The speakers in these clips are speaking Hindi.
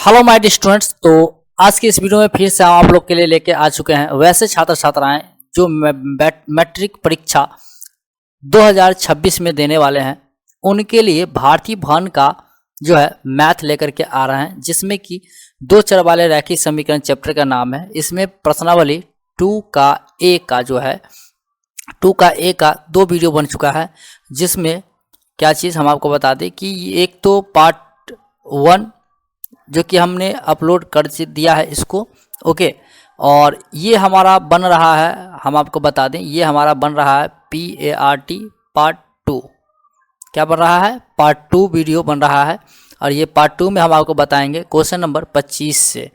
Hello my dear students. तो आज की इस वीडियो में फिर से हम आप लोग के लिए लेके आ चुके हैं वैसे छात्र छात्राएं जो मैट्रिक परीक्षा 2026 में देने वाले हैं, उनके लिए भारतीय भवन का जो है मैथ लेकर के आ रहे हैं, जिसमें कि दो चर वाले रैखिक समीकरण चैप्टर का नाम है। इसमें प्रश्नावली 2 का ए का जो है 2 का ए का 2 वीडियो बन चुका है, जिसमें क्या चीज़ हम आपको बता दें कि एक तो पार्ट 1 जो कि हमने अपलोड कर दिया है इसको, ओके। और ये हमारा बन रहा है, हम आपको बता दें, ये हमारा बन रहा है PART पार्ट 2। क्या बन रहा है? पार्ट 2 वीडियो बन रहा है। और ये पार्ट 2 में हम आपको बताएंगे क्वेश्चन नंबर 25 से।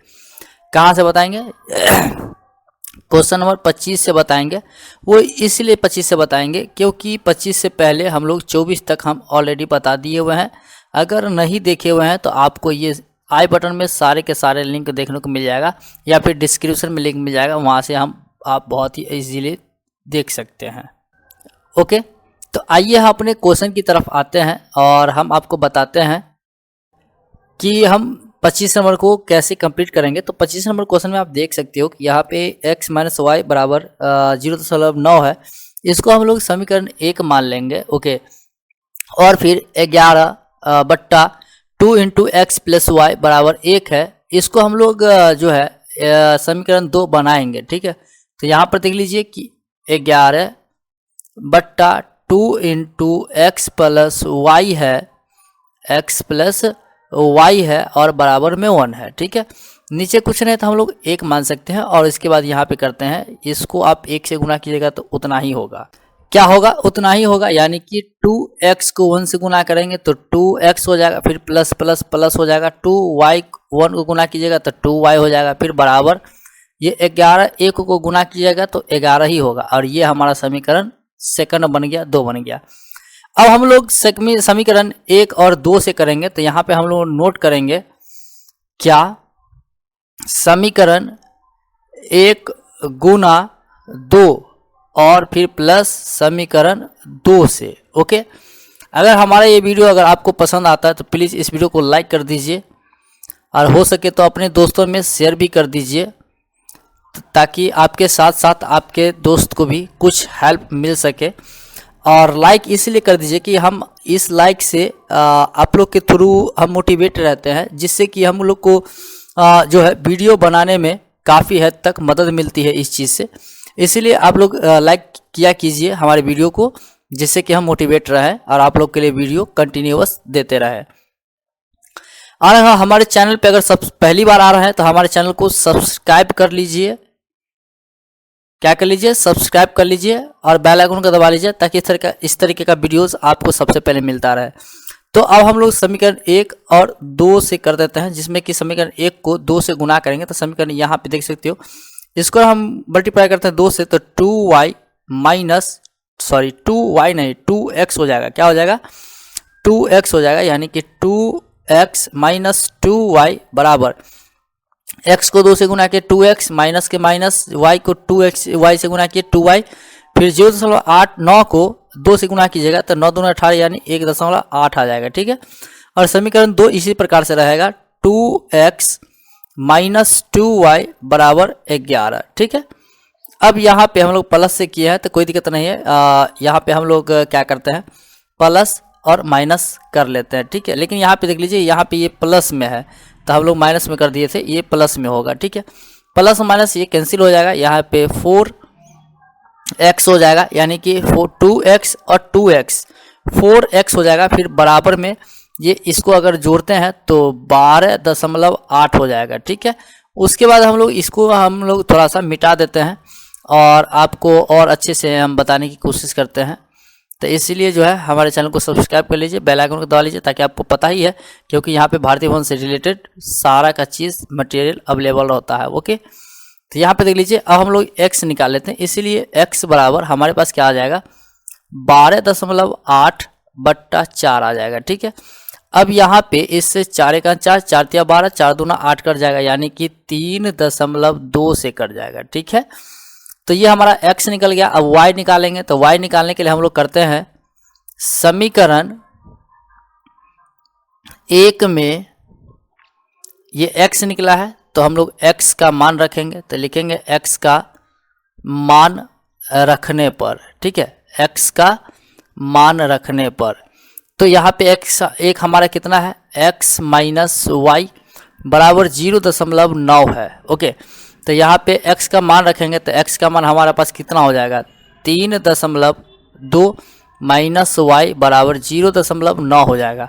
कहाँ से बताएंगे? क्वेश्चन नंबर 25 से बताएंगे। वो इसलिए 25 से बताएंगे क्योंकि 25 से पहले हम लोग 24 तक हम ऑलरेडी बता दिए हुए हैं। अगर नहीं देखे हुए हैं तो आपको ये आई बटन में सारे के सारे लिंक देखने को मिल जाएगा, या फिर डिस्क्रिप्शन में लिंक मिल जाएगा, वहाँ से आप बहुत ही इजीली देख सकते हैं, ओके। तो आइए हम अपने क्वेश्चन की तरफ आते हैं और हम आपको बताते हैं कि हम 25 नंबर को कैसे कंप्लीट करेंगे। तो 25 नंबर क्वेश्चन में आप देख सकते हो कि यहाँ पे x - y बराबर 0.9 है। इसको हम लोग समीकरण 1 मान लेंगे, ओके। और फिर 11 बट्टा 2 इंटू एक्स प्लस वाई बराबर 1 है। इसको हम लोग जो है समीकरण 2 बनाएंगे, ठीक है। तो यहाँ पर देख लीजिए कि 11 बट्टा 2 इंटू एक्स प्लस वाई है, x प्लस वाई है और बराबर में 1 है, ठीक है। नीचे कुछ नहीं तो हम लोग 1 मान सकते हैं और इसके बाद यहाँ पे करते हैं, इसको आप 1 से गुना कीजिएगा तो उतना ही होगा। क्या होगा? उतना ही होगा, यानी कि 2x को 1 से गुना करेंगे तो 2x हो जाएगा, फिर प्लस प्लस प्लस हो जाएगा, 2y 1 को गुना कीजिएगा तो 2y हो जाएगा, फिर बराबर ये 11 1 को गुना कीजिएगा तो 11 ही होगा। और ये हमारा समीकरण सेकंड बन गया, 2 बन गया। अब हम लोग समीकरण 1 और 2 से करेंगे। तो यहाँ पे हम लोग नोट करेंगे क्या, समीकरण 1 गुना 2 और फिर प्लस समीकरण 2 से, ओके। अगर हमारा ये वीडियो अगर आपको पसंद आता है तो प्लीज़ इस वीडियो को लाइक कर दीजिए और हो सके तो अपने दोस्तों में शेयर भी कर दीजिए, ताकि आपके साथ साथ आपके दोस्त को भी कुछ हेल्प मिल सके। और लाइक इसलिए कर दीजिए कि हम इस लाइक से आप लोग के थ्रू हम मोटिवेट रहते हैं, जिससे कि हम लोग को जो है वीडियो बनाने में काफ़ी हद तक मदद मिलती है इस चीज़ से। इसलिए आप लोग लाइक किया कीजिए हमारे वीडियो को, जिससे कि हम मोटिवेट रहें और आप लोग के लिए वीडियो कंटिन्यूअस देते रहें। और हाँ, हमारे चैनल पे अगर पहली बार आ रहे हैं तो हमारे चैनल को सब्सक्राइब कर लीजिए। क्या कर लीजिए? सब्सक्राइब कर लीजिए और बेल आइकन को दबा लीजिए, ताकि इस तरीके का वीडियोस आपको सबसे पहले मिलता रहे। तो अब हम लोग समीकरण 1 और 2 से कर देते हैं, जिसमें कि समीकरण 1 को 2 से गुना करेंगे तो समीकरण यहाँ पे देख सकते हो, इसको हम मल्टीप्लाई करते हैं 2 से तो 2y नहीं 2x हो जाएगा। क्या हो जाएगा? 2x हो जाएगा, यानी कि 2x माइनस 2y बराबर x को 2 से गुना किए 2x, माइनस के माइनस y को 2x y से गुना किए 2y, फिर 0.89 को 2 से गुना कीजिएगा तो 9 दूना 18 यानी 1.8 आ जाएगा, ठीक है। और समीकरण 2 इसी प्रकार से रहेगा, 2x माइनस 2y बराबर 11, ठीक है। अब यहाँ पे हम लोग प्लस से किए हैं तो कोई दिक्कत नहीं है। यहाँ पे हम लोग क्या करते हैं, प्लस और माइनस कर लेते हैं, ठीक है। लेकिन यहाँ पे देख लीजिए, यहाँ पे ये प्लस में है तो हम लोग माइनस में कर दिए थे, ये प्लस में होगा, ठीक है। प्लस और माइनस ये कैंसिल हो जाएगा, यहाँ पे 4x हो जाएगा, यानी कि 2x और 2x 4x हो जाएगा, फिर बराबर में ये इसको अगर जोड़ते हैं तो 12.8 हो जाएगा, ठीक है। उसके बाद हम लोग थोड़ा सा मिटा देते हैं और आपको और अच्छे से हम बताने की कोशिश करते हैं। तो इसीलिए जो है हमारे चैनल को सब्सक्राइब कर लीजिए, बेल आइकन को दबा लीजिए, ताकि आपको पता ही है, क्योंकि यहाँ पे भारतीय भवन से रिलेटेड सारा का चीज़ मटेरियल अवेलेबल होता है, ओके। तो यहाँ पे देख लीजिए, अब हम लोग x निकाल लेते हैं। इसीलिए x बराबर हमारे पास क्या आ जाएगा, 12.8 बट्टा 4 आ जाएगा, ठीक है। अब यहाँ पे इससे 4 का 4 4 तिया 12 4 दूना 8 कट जाएगा, यानी कि 3.2 से कट जाएगा, ठीक है। तो ये हमारा x निकल गया। अब y निकालेंगे तो y निकालने के लिए हम लोग करते हैं, समीकरण 1 में ये x निकला है तो हम लोग x का मान रखेंगे, तो लिखेंगे x का मान रखने पर, ठीक है, x का मान रखने पर। तो यहाँ पे x एक हमारा कितना है, x माइनस वाई बराबर 0.9 है। ओके, तो यहाँ पे x का मान रखेंगे तो x का मान हमारे पास कितना हो जाएगा, 3.2 माइनस वाई बराबर 0.9 हो जाएगा।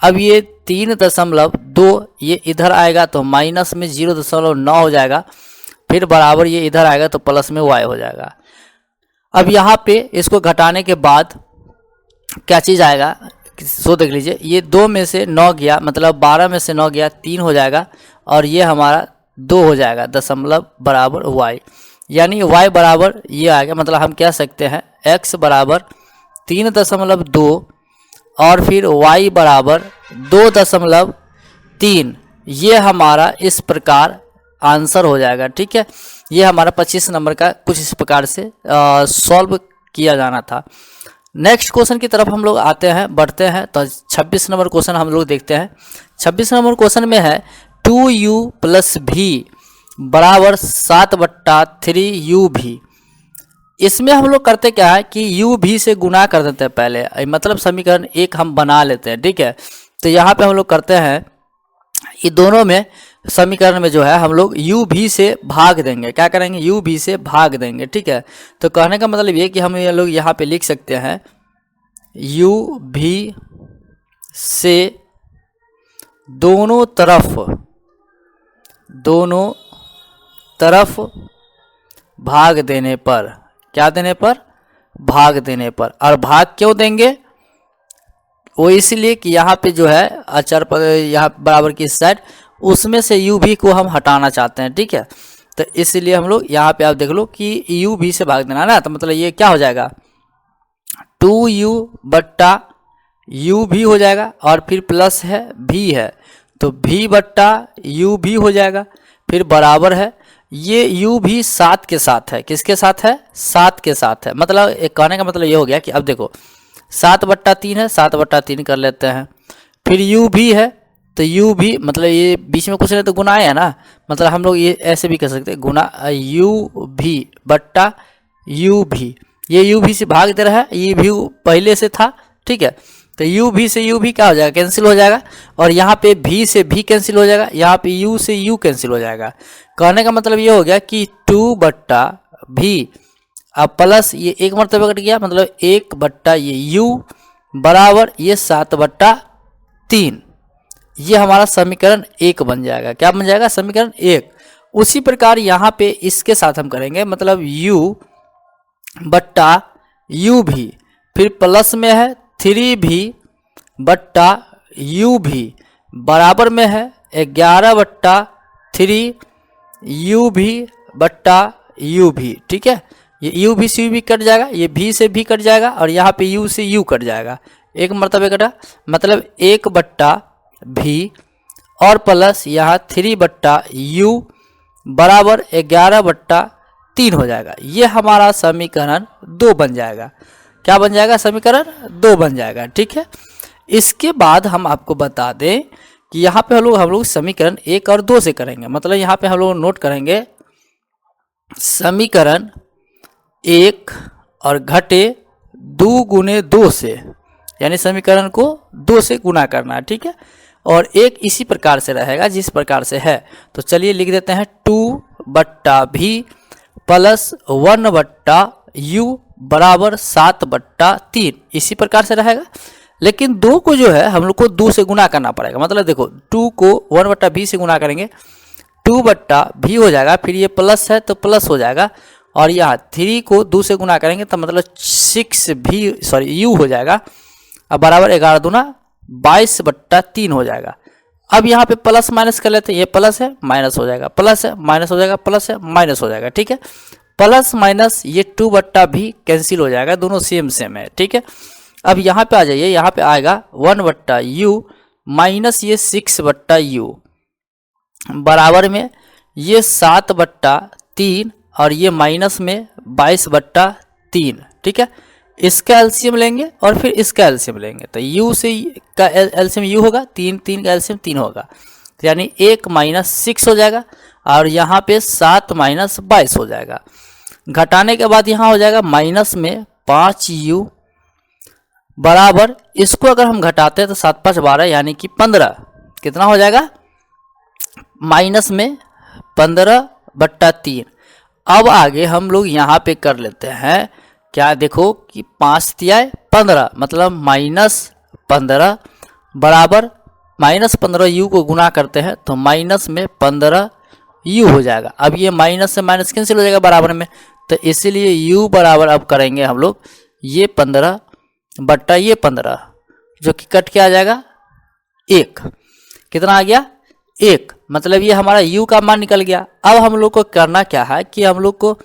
अब ये 3.2 ये इधर आएगा तो माइनस में 0.9 हो जाएगा, फिर बराबर ये इधर आएगा तो प्लस में y हो जाएगा। अब यहाँ पे इसको घटाने के बाद क्या चीज़ आएगा, सो देख लीजिए, ये 2 में से 9 गया, मतलब 12 में से 9 गया 3 हो जाएगा, और ये हमारा 2 हो जाएगा, दशमलव बराबर y, यानी y बराबर ये आ गया। मतलब हम कह सकते हैं x बराबर 3.2 और फिर y बराबर 2.3, ये हमारा इस प्रकार आंसर हो जाएगा। ठीक है, ये हमारा 25 नंबर का कुछ इस प्रकार से सॉल्व किया जाना था। नेक्स्ट क्वेश्चन की तरफ हम लोग आते हैं, बढ़ते हैं। तो 26 नंबर क्वेश्चन हम लोग देखते हैं। 26 नंबर क्वेश्चन में है 2u प्लस भी बराबर 7/3u भी। इसमें हम लोग करते क्या है कि u भी से गुना कर देते हैं पहले, मतलब समीकरण एक हम बना लेते हैं। ठीक है, तो यहाँ पे हम लोग करते हैं, ये दोनों में समीकरण में जो है हम लोग u भी से भाग देंगे। क्या करेंगे, u भी से भाग देंगे। ठीक है, तो कहने का मतलब ये कि हम ये लोग यहाँ पे लिख सकते हैं u भी से दोनों तरफ भाग देने पर, क्या देने पर, भाग देने पर। और भाग क्यों देंगे, वो इसलिए कि यहाँ पे जो है अचर पर यहाँ बराबर की साइड, उसमें से u भी को हम हटाना चाहते हैं। ठीक है, तो इसलिए हम लोग यहाँ पे आप देख लो कि u भी से भाग देना ना, तो मतलब ये क्या हो जाएगा, 2u बट्टा u भी हो जाएगा, और फिर प्लस है भी है तो v बट्टा u भी हो जाएगा, फिर बराबर है ये u भी 7 के साथ है। किसके साथ है, 7 के साथ है। मतलब एक कहने का मतलब ये हो गया कि अब देखो 7/3 है, 7/3 कर लेते हैं, फिर u भी है तो u भी मतलब ये बीच में कुछ नहीं तो गुना है ना, मतलब हम लोग ये ऐसे भी कर सकते हैं, गुना u भी बट्टा u भी। ये u भी से भाग दे रहा है, ये भी पहले से था। ठीक है, तो u भी से u भी क्या हो जाएगा, कैंसिल हो जाएगा, और यहाँ पे v से v कैंसिल हो जाएगा, यहाँ पे u से u कैंसिल हो जाएगा। कहने का मतलब ये हो गया कि 2/v अब प्लस ये एक मरतबा कट गया, मतलब 1/, ये u बराबर ये 7/3, ये हमारा समीकरण 1 बन जाएगा। क्या बन जाएगा, समीकरण 1। उसी प्रकार यहाँ पे इसके साथ हम करेंगे, मतलब u बट्टा u भी, फिर प्लस में है 3v बट्टा u भी, बराबर में है 11/3 u भी बट्टा u भी। ठीक है, ये u भी से u भी कट जाएगा, ये v से भी कट जाएगा, और यहाँ पे u से u कट जाएगा, एक मरतबे कटा, मतलब 1/v और प्लस यहाँ 3/u बराबर 11/3 हो जाएगा। ये हमारा समीकरण 2 बन जाएगा। क्या बन जाएगा, समीकरण 2 बन जाएगा। ठीक है, इसके बाद हम आपको बता दें कि यहाँ पे हम लोग समीकरण 1 और 2 से करेंगे। मतलब यहाँ पे हम लोग नोट करेंगे समीकरण 1 और घटे 2 गुने 2 से, यानी समीकरण को 2 से गुना करना है। ठीक है, और एक इसी प्रकार से रहेगा जिस प्रकार से है। तो चलिए लिख देते हैं 2/v प्लस 1/u बराबर 7/3, इसी प्रकार से रहेगा। लेकिन 2 को जो है हम लोग को 2 से गुना करना पड़ेगा। मतलब देखो 2 को 1/v से गुना करेंगे, 2/v हो जाएगा, फिर ये प्लस है तो प्लस हो जाएगा, और यहाँ 3 को 2 से गुना करेंगे तो मतलब 6u हो जाएगा, अब बराबर 11 दूना 22/3 हो जाएगा। अब यहाँ पे प्लस माइनस कर लेते हैं, ये प्लस है माइनस हो जाएगा, प्लस है माइनस हो जाएगा, प्लस है माइनस हो जाएगा। ठीक है, प्लस माइनस ये 2/v कैंसिल हो जाएगा, दोनों सेम है। ठीक है, अब यहाँ पे आ जाइए, यहाँ पे आएगा 1/u माइनस ये 6/u बराबर में ये 7/3 और ये माइनस में 22/3। ठीक है, इसका एलसीएम लेंगे और फिर इसका एलसीएम लेंगे, तो u से का एलसीएम u होगा, 3 का एलसीएम 3 होगा, तो यानी 1 माइनस 6 हो जाएगा और यहाँ पे 7 माइनस 22 हो जाएगा। घटाने के बाद यहाँ हो जाएगा माइनस में 5u बराबर, इसको अगर हम घटाते हैं तो 7 5 12 यानी कि 15, कितना हो जाएगा माइनस में 15/3। अब आगे हम लोग यहाँ पे कर लेते हैं क्या, देखो कि 5 तिया 15 मतलब -15 बराबर -15u को गुना करते हैं तो माइनस में 15u हो जाएगा। अब ये माइनस से माइनस कैंसिल हो जाएगा बराबर में, तो इसीलिए u बराबर अब करेंगे हम लोग ये 15/15 जो कि कट के आ जाएगा 1। कितना आ गया 1, मतलब ये हमारा u का मान निकल गया। अब हम लोग को करना क्या है कि हम लोग को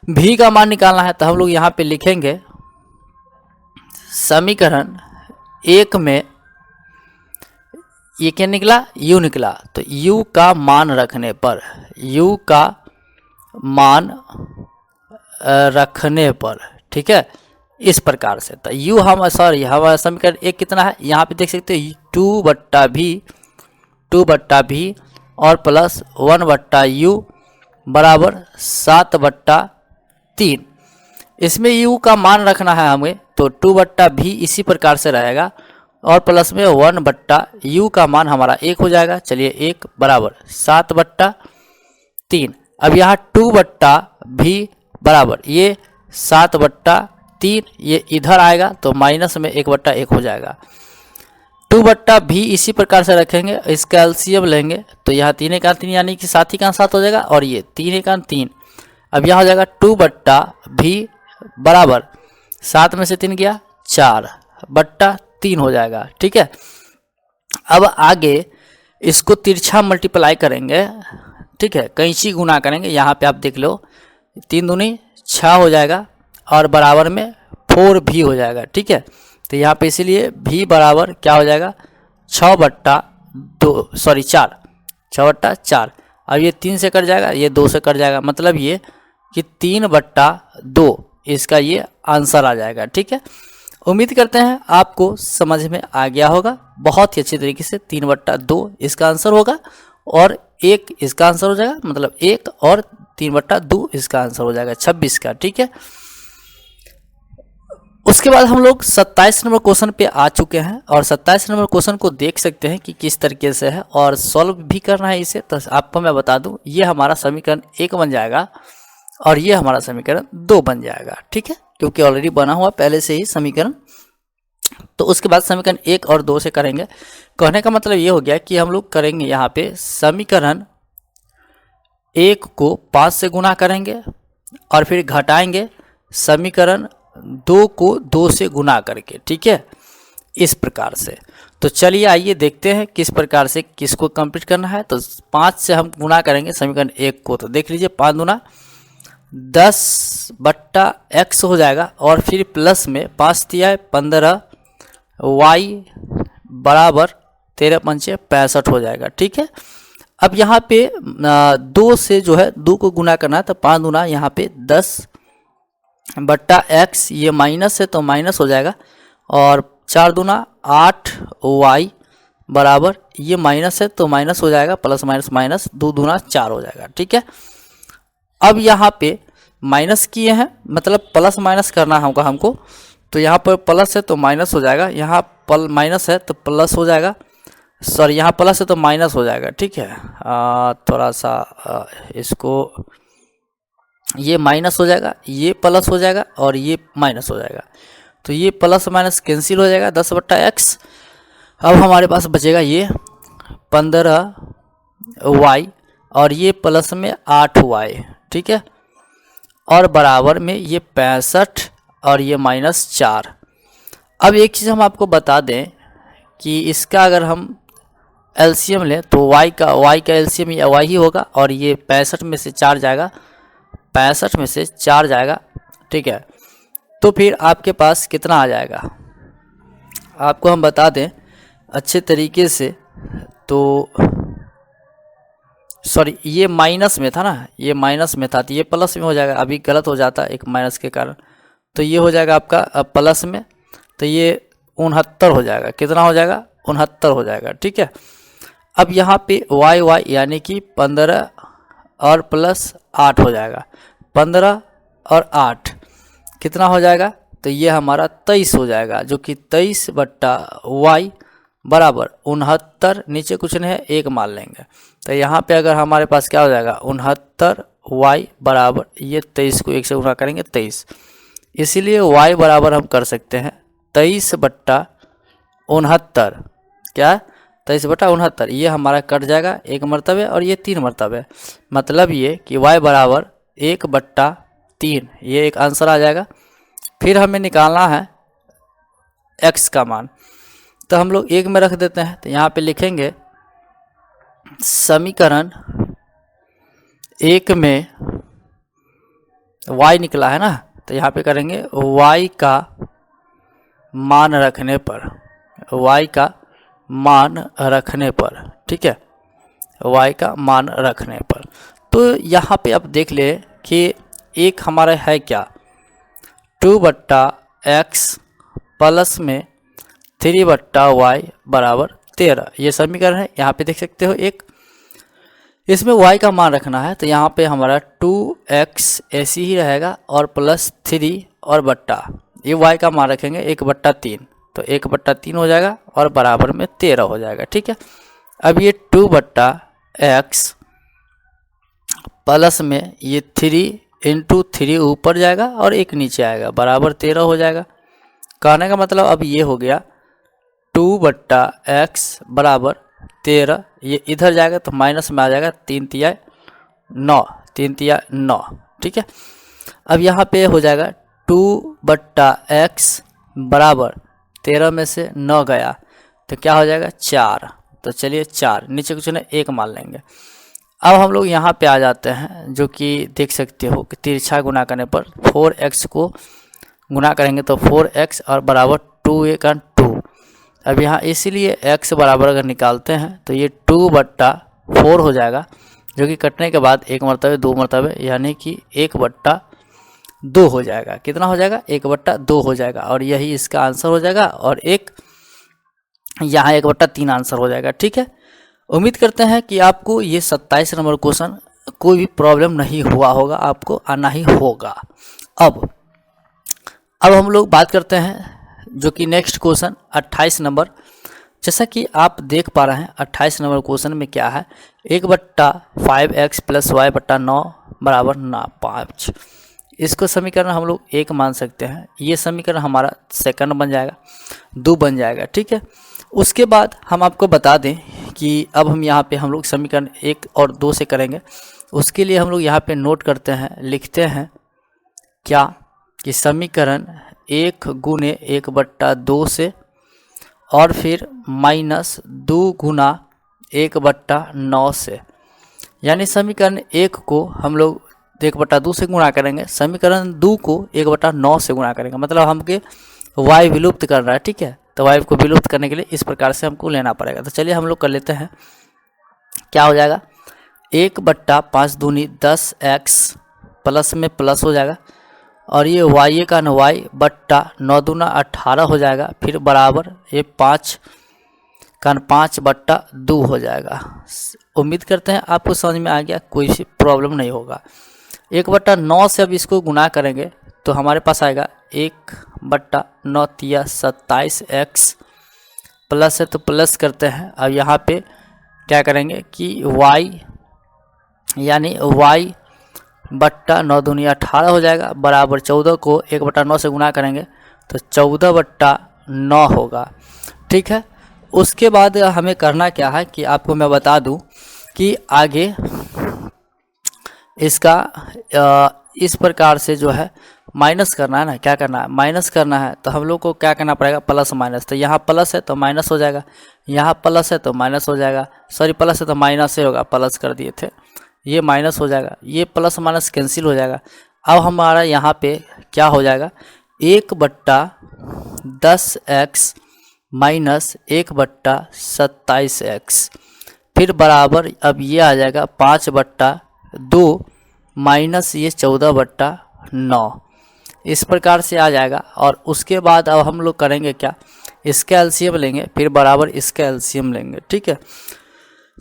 v का मान निकालना है, तो हम लोग यहाँ पे लिखेंगे समीकरण 1 में ये क्या निकला u निकला, तो u का मान रखने पर, u का मान रखने पर, ठीक है, इस प्रकार से। तो u हम हमारा समीकरण 1 कितना है, यहाँ पे देख सकते हो 2/v और प्लस 1/u बराबर 7/3। इसमें u का मान रखना है हमें, तो 2/v इसी प्रकार से रहेगा और प्लस में 1/u का मान हमारा 1 हो जाएगा। चलिए 1 बराबर 7/3। अब यहाँ 2/v बराबर ये 7/3, ये इधर आएगा तो माइनस में 1/1 हो जाएगा। 2/v इसी प्रकार से रखेंगे, इसका एलसीएम लेंगे तो यहाँ 3 1 3 यानी कि 7 ही का 7 हो जाएगा और ये 3 1 3। अब यहाँ हो जाएगा 2/v बराबर 7 में से 3 गया 4/3 हो जाएगा, ठीक है। अब आगे इसको तिरछा मल्टीप्लाई करेंगे, ठीक है, कैंची गुना करेंगे। यहाँ पे आप देख लो 3 दूनी 6 हो जाएगा और बराबर में 4v हो जाएगा, ठीक है। तो यहाँ पे इसीलिए v बराबर क्या हो जाएगा 6/4। अब ये 3 से कट जाएगा, ये 2 से कट जाएगा, मतलब ये कि 3/2 इसका ये आंसर आ जाएगा, ठीक है। उम्मीद करते हैं आपको समझ में आ गया होगा बहुत ही अच्छी तरीके से। 3/2 इसका आंसर होगा और 1 इसका आंसर हो जाएगा, मतलब 1 और 3/2 इसका आंसर हो जाएगा 26 का, ठीक है। उसके बाद हम लोग 27 नंबर क्वेश्चन पे आ चुके हैं और 27 नंबर क्वेश्चन को देख सकते हैं कि किस तरीके से है और सॉल्व भी करना है इसे। तो आपको मैं बता दूं ये हमारा समीकरण 1 बन जाएगा और ये हमारा समीकरण 2 बन जाएगा, ठीक है, क्योंकि ऑलरेडी बना हुआ पहले से ही समीकरण। तो उसके बाद समीकरण 1 और 2 से करेंगे। कहने का मतलब ये हो गया कि हम लोग करेंगे यहाँ पे समीकरण 1 को 5 से गुना करेंगे और फिर घटाएंगे समीकरण 2 को 2 से गुना करके, ठीक है, इस प्रकार से। तो चलिए आइए देखते हैं किस प्रकार से किसको कंप्लीट करना है। तो 5 से हम गुना करेंगे समीकरण 1 को, तो देख लीजिए 5 दूना 10/x हो जाएगा और फिर प्लस में 5 तिया 15 y बराबर 13 पंचे 65 हो जाएगा, ठीक है। अब यहाँ पे 2 से जो है 2 को गुना करना है, तो 5 दूना यहाँ पे 10/x, ये माइनस है तो माइनस हो जाएगा और 4 दूना 8y बराबर, ये माइनस है तो माइनस हो जाएगा, प्लस माइनस माइनस 2 दूना 4 हो जाएगा, ठीक है। अब यहाँ पे माइनस किए हैं मतलब प्लस माइनस करना होगा हमको, तो यहाँ पर प्लस है तो माइनस हो जाएगा, यहाँ माइनस है तो प्लस हो जाएगा, सॉरी यहाँ प्लस है तो माइनस हो जाएगा, ठीक है। थोड़ा सा इसको, ये माइनस हो जाएगा, ये प्लस हो जाएगा और ये माइनस हो जाएगा, तो ये प्लस माइनस कैंसिल हो जाएगा 10/x। अब हमारे पास बचेगा ये 15y और ये प्लस में 8y, ठीक है, और बराबर में ये 65 और ये -4। अब एक चीज़ हम आपको बता दें कि इसका अगर हम एलसीएम लें तो y का एलसीएम या y ही होगा और ये 65 में से 4 जाएगा, 65 में से 4 जाएगा, ठीक है। तो फिर आपके पास कितना आ जाएगा आपको हम बता दें अच्छे तरीके से। तो सॉरी ये माइनस में था ना, ये माइनस में था तो ये प्लस में हो जाएगा, अभी गलत हो जाता एक माइनस के कारण, तो ये हो जाएगा आपका प्लस में, तो ये 69 हो जाएगा, कितना हो जाएगा 69 हो जाएगा, ठीक है। अब यहाँ पे वाई वाई यानी कि 15 और प्लस 8 हो जाएगा। 15 और 8 कितना हो जाएगा? तो ये हमारा 23 हो जाएगा, जो कि 23 बट्टा वाई बराबर 69। नीचे कुछ नहीं है, एक मान लेंगे। तो यहाँ पे अगर हमारे पास क्या हो जाएगा, 69 वाई बराबर ये 23 को 1 से गुणा करेंगे 23। इसीलिए वाई बराबर हम कर सकते हैं 23 बट्टा 69। क्या? 23 बट्टा 69। ये हमारा कट जाएगा एक मरतबे और ये 3 मरतबे, मतलब ये कि y बराबर 1/3, ये एक आंसर आ जाएगा। फिर हमें निकालना है x का मान, तो हम लोग 1 में रख देते हैं। तो यहाँ पे लिखेंगे समीकरण 1 में y निकला है ना, तो यहाँ पे करेंगे y का मान रखने पर, y का मान रखने पर, ठीक है, y का मान रखने पर। तो यहाँ पे आप देख ले कि एक हमारा है क्या, 2/x प्लस में 3/y बराबर 13। ये समीकरण है, यहाँ पे देख सकते हो एक। इसमें y का मान रखना है, तो यहाँ पे हमारा 2x ऐसे ही रहेगा और प्लस 3 और बट्टा, ये y का मान रखेंगे 1/3, तो 1/3 हो जाएगा और बराबर में 13 हो जाएगा, ठीक है। अब ये 2/x प्लस में ये 3 × 3 ऊपर जाएगा और एक नीचे आएगा, बराबर 13 हो जाएगा। कहने का मतलब अब ये हो गया 2/x बराबर 13, ये इधर जाएगा तो माइनस में आ जाएगा, 3 तिया 9, 3 तिया 9, ठीक है। अब यहाँ पे हो जाएगा 2/x बराबर 13 में से 9 गया तो क्या हो जाएगा 4। तो चलिए 4, नीचे कुछ नहीं, एक मान लेंगे। अब हम लोग यहाँ पे आ जाते हैं, जो कि देख सकते हो कि तिरछा गुना करने पर 4x को गुना करेंगे तो 4x और बराबर 2 × 2। अब यहाँ इसीलिए x बराबर अगर निकालते हैं तो ये 2/4 हो जाएगा, जो कि कटने के बाद एक मरतबे 2 मरतबे यानी कि 1/2 हो जाएगा। कितना हो जाएगा? 1/2 हो जाएगा, और यही इसका आंसर हो जाएगा। और एक यहाँ 1/3 आंसर हो जाएगा, ठीक है। उम्मीद करते हैं कि आपको ये 27 नंबर क्वेश्चन कोई भी प्रॉब्लम नहीं हुआ होगा, आपको आना ही होगा। अब हम लोग बात करते हैं जो कि नेक्स्ट क्वेश्चन 28 नंबर। जैसा कि आप देख पा रहे हैं 28 नंबर क्वेश्चन में क्या है, 1/5x + y/9 बराबर 5। इसको समीकरण हम लोग 1 मान सकते हैं। ये समीकरण हमारा सेकंड बन जाएगा, 2 बन जाएगा, ठीक है। उसके बाद हम आपको बता दें कि अब हम यहाँ पे हम लोग समीकरण 1 और 2 से करेंगे। उसके लिए हम लोग यहाँ पे नोट करते हैं, लिखते हैं क्या कि समीकरण 1 × 1/2 से और फिर -2 × 1/9 से, यानी समीकरण 1 को हम लोग 1/2 से गुणा करेंगे, समीकरण 2 को 1/9 से गुणा करेंगे। मतलब हमके y विलुप्त कर रहा है, ठीक है। तो y को विलुप्त करने के लिए इस प्रकार से हमको लेना पड़ेगा। तो चलिए हम लोग कर लेते हैं। क्या हो जाएगा? 1/5 दूनी 10x प्लस में प्लस हो जाएगा, और ये y का न y बट्टा 9 दूना 18 हो जाएगा, फिर बराबर ये 5 का 5/2 हो जाएगा। उम्मीद करते हैं आपको समझ में आ गया, कोई सी प्रॉब्लम नहीं होगा। 1/9 से अब इसको गुना करेंगे तो हमारे पास आएगा 1/9 × 27x प्लस है तो प्लस करते हैं। अब यहाँ पे क्या करेंगे कि y यानी y/9 दूनी 18 हो जाएगा, बराबर 14 को 1/9 से गुना करेंगे तो 14/9 होगा, ठीक है। उसके बाद हमें करना क्या है कि आपको मैं बता दूं कि आगे इसका इस प्रकार से जो है माइनस करना है ना। क्या करना है? माइनस करना है। तो हम लोग को क्या करना पड़ेगा? Plus minus. तो यहाँ प्लस है तो माइनस हो जाएगा, यहाँ प्लस है तो माइनस हो जाएगा, सॉरी प्लस है तो माइनस ही होगा, प्लस कर दिए थे, ये माइनस हो जाएगा, ये प्लस माइनस कैंसिल हो जाएगा। अब हमारा यहाँ पे क्या हो जाएगा? 1/10x माइनस 1/27x, फिर बराबर अब ये आ जाएगा 5/2 माइनस ये 14/9, इस प्रकार से आ जाएगा। और उसके बाद अब हम लोग करेंगे क्या? इसका एलसीएम लेंगे, फिर बराबर इसका एलसीएम लेंगे, ठीक है।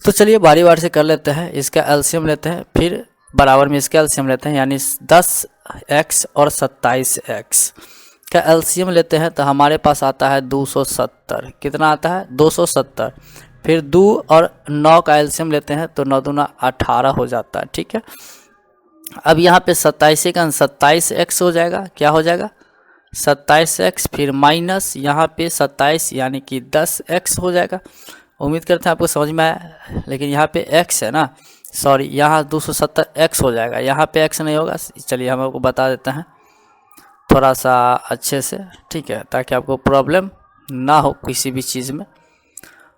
तो चलिए बारी बारी से कर लेते हैं। इसका एलसीएम लेते हैं, फिर बराबर में इसका एलसीएम लेते हैं, यानी 10x और 27x का एलसीएम लेते हैं तो हमारे पास आता है 270। कितना आता है? 270। फिर 2 और 9 का एलसीएम लेते हैं तो 9 दूना 18 हो जाता है। ठीक है, अब यहाँ पे 27 का 27x हो जाएगा। क्या हो जाएगा? 27x, फिर माइनस यहाँ पे 27 यानी कि 10x हो जाएगा। उम्मीद करते हैं आपको समझ में आया, लेकिन यहाँ पे x है ना, सॉरी, यहाँ 270x हो जाएगा, यहाँ पे x नहीं होगा। चलिए हम आपको बता देते हैं थोड़ा सा अच्छे से, ठीक है, ताकि आपको प्रॉब्लम ना हो किसी भी चीज़ में।